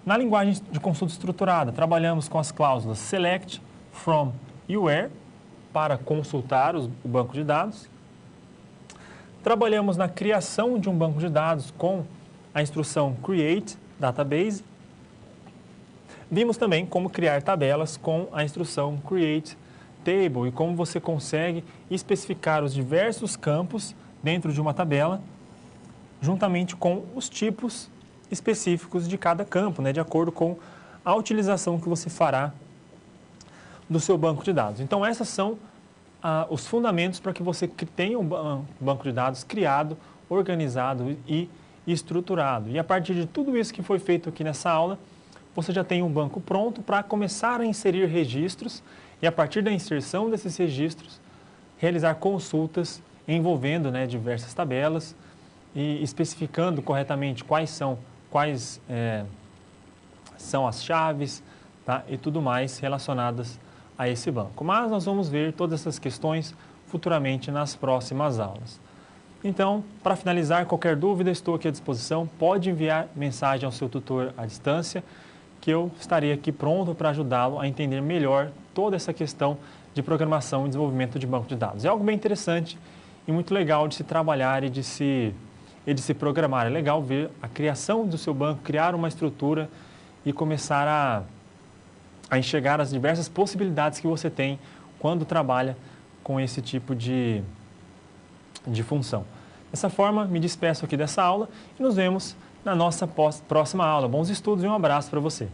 Na linguagem de consulta estruturada, trabalhamos com as cláusulas select, from e where, para consultar o banco de dados. Trabalhamos na criação de um banco de dados com a instrução create database. Vimos também como criar tabelas com a instrução create table e como você consegue especificar os diversos campos dentro de uma tabela, juntamente com os tipos específicos de cada campo, né, de acordo com a utilização que você fará do seu banco de dados. Então, esses são os fundamentos para que você tenha um banco de dados criado, organizado e estruturado. E a partir de tudo isso que foi feito aqui nessa aula, você já tem um banco pronto para começar a inserir registros e, a partir da inserção desses registros, realizar consultas envolvendo, né, diversas tabelas e especificando corretamente quais são as chaves, tá, e tudo mais relacionadas a esse banco. Mas nós vamos ver todas essas questões futuramente nas próximas aulas. Então, para finalizar, qualquer dúvida, estou aqui à disposição. Pode enviar mensagem ao seu tutor à distância, que eu estarei aqui pronto para ajudá-lo a entender melhor toda essa questão de programação e desenvolvimento de banco de dados. É algo bem interessante e muito legal de se trabalhar e de se programar. É legal ver a criação do seu banco, criar uma estrutura e começar a enxergar as diversas possibilidades que você tem quando trabalha com esse tipo de função. Dessa forma, me despeço aqui dessa aula e nos vemos na nossa próxima aula. Bons estudos e um abraço para você.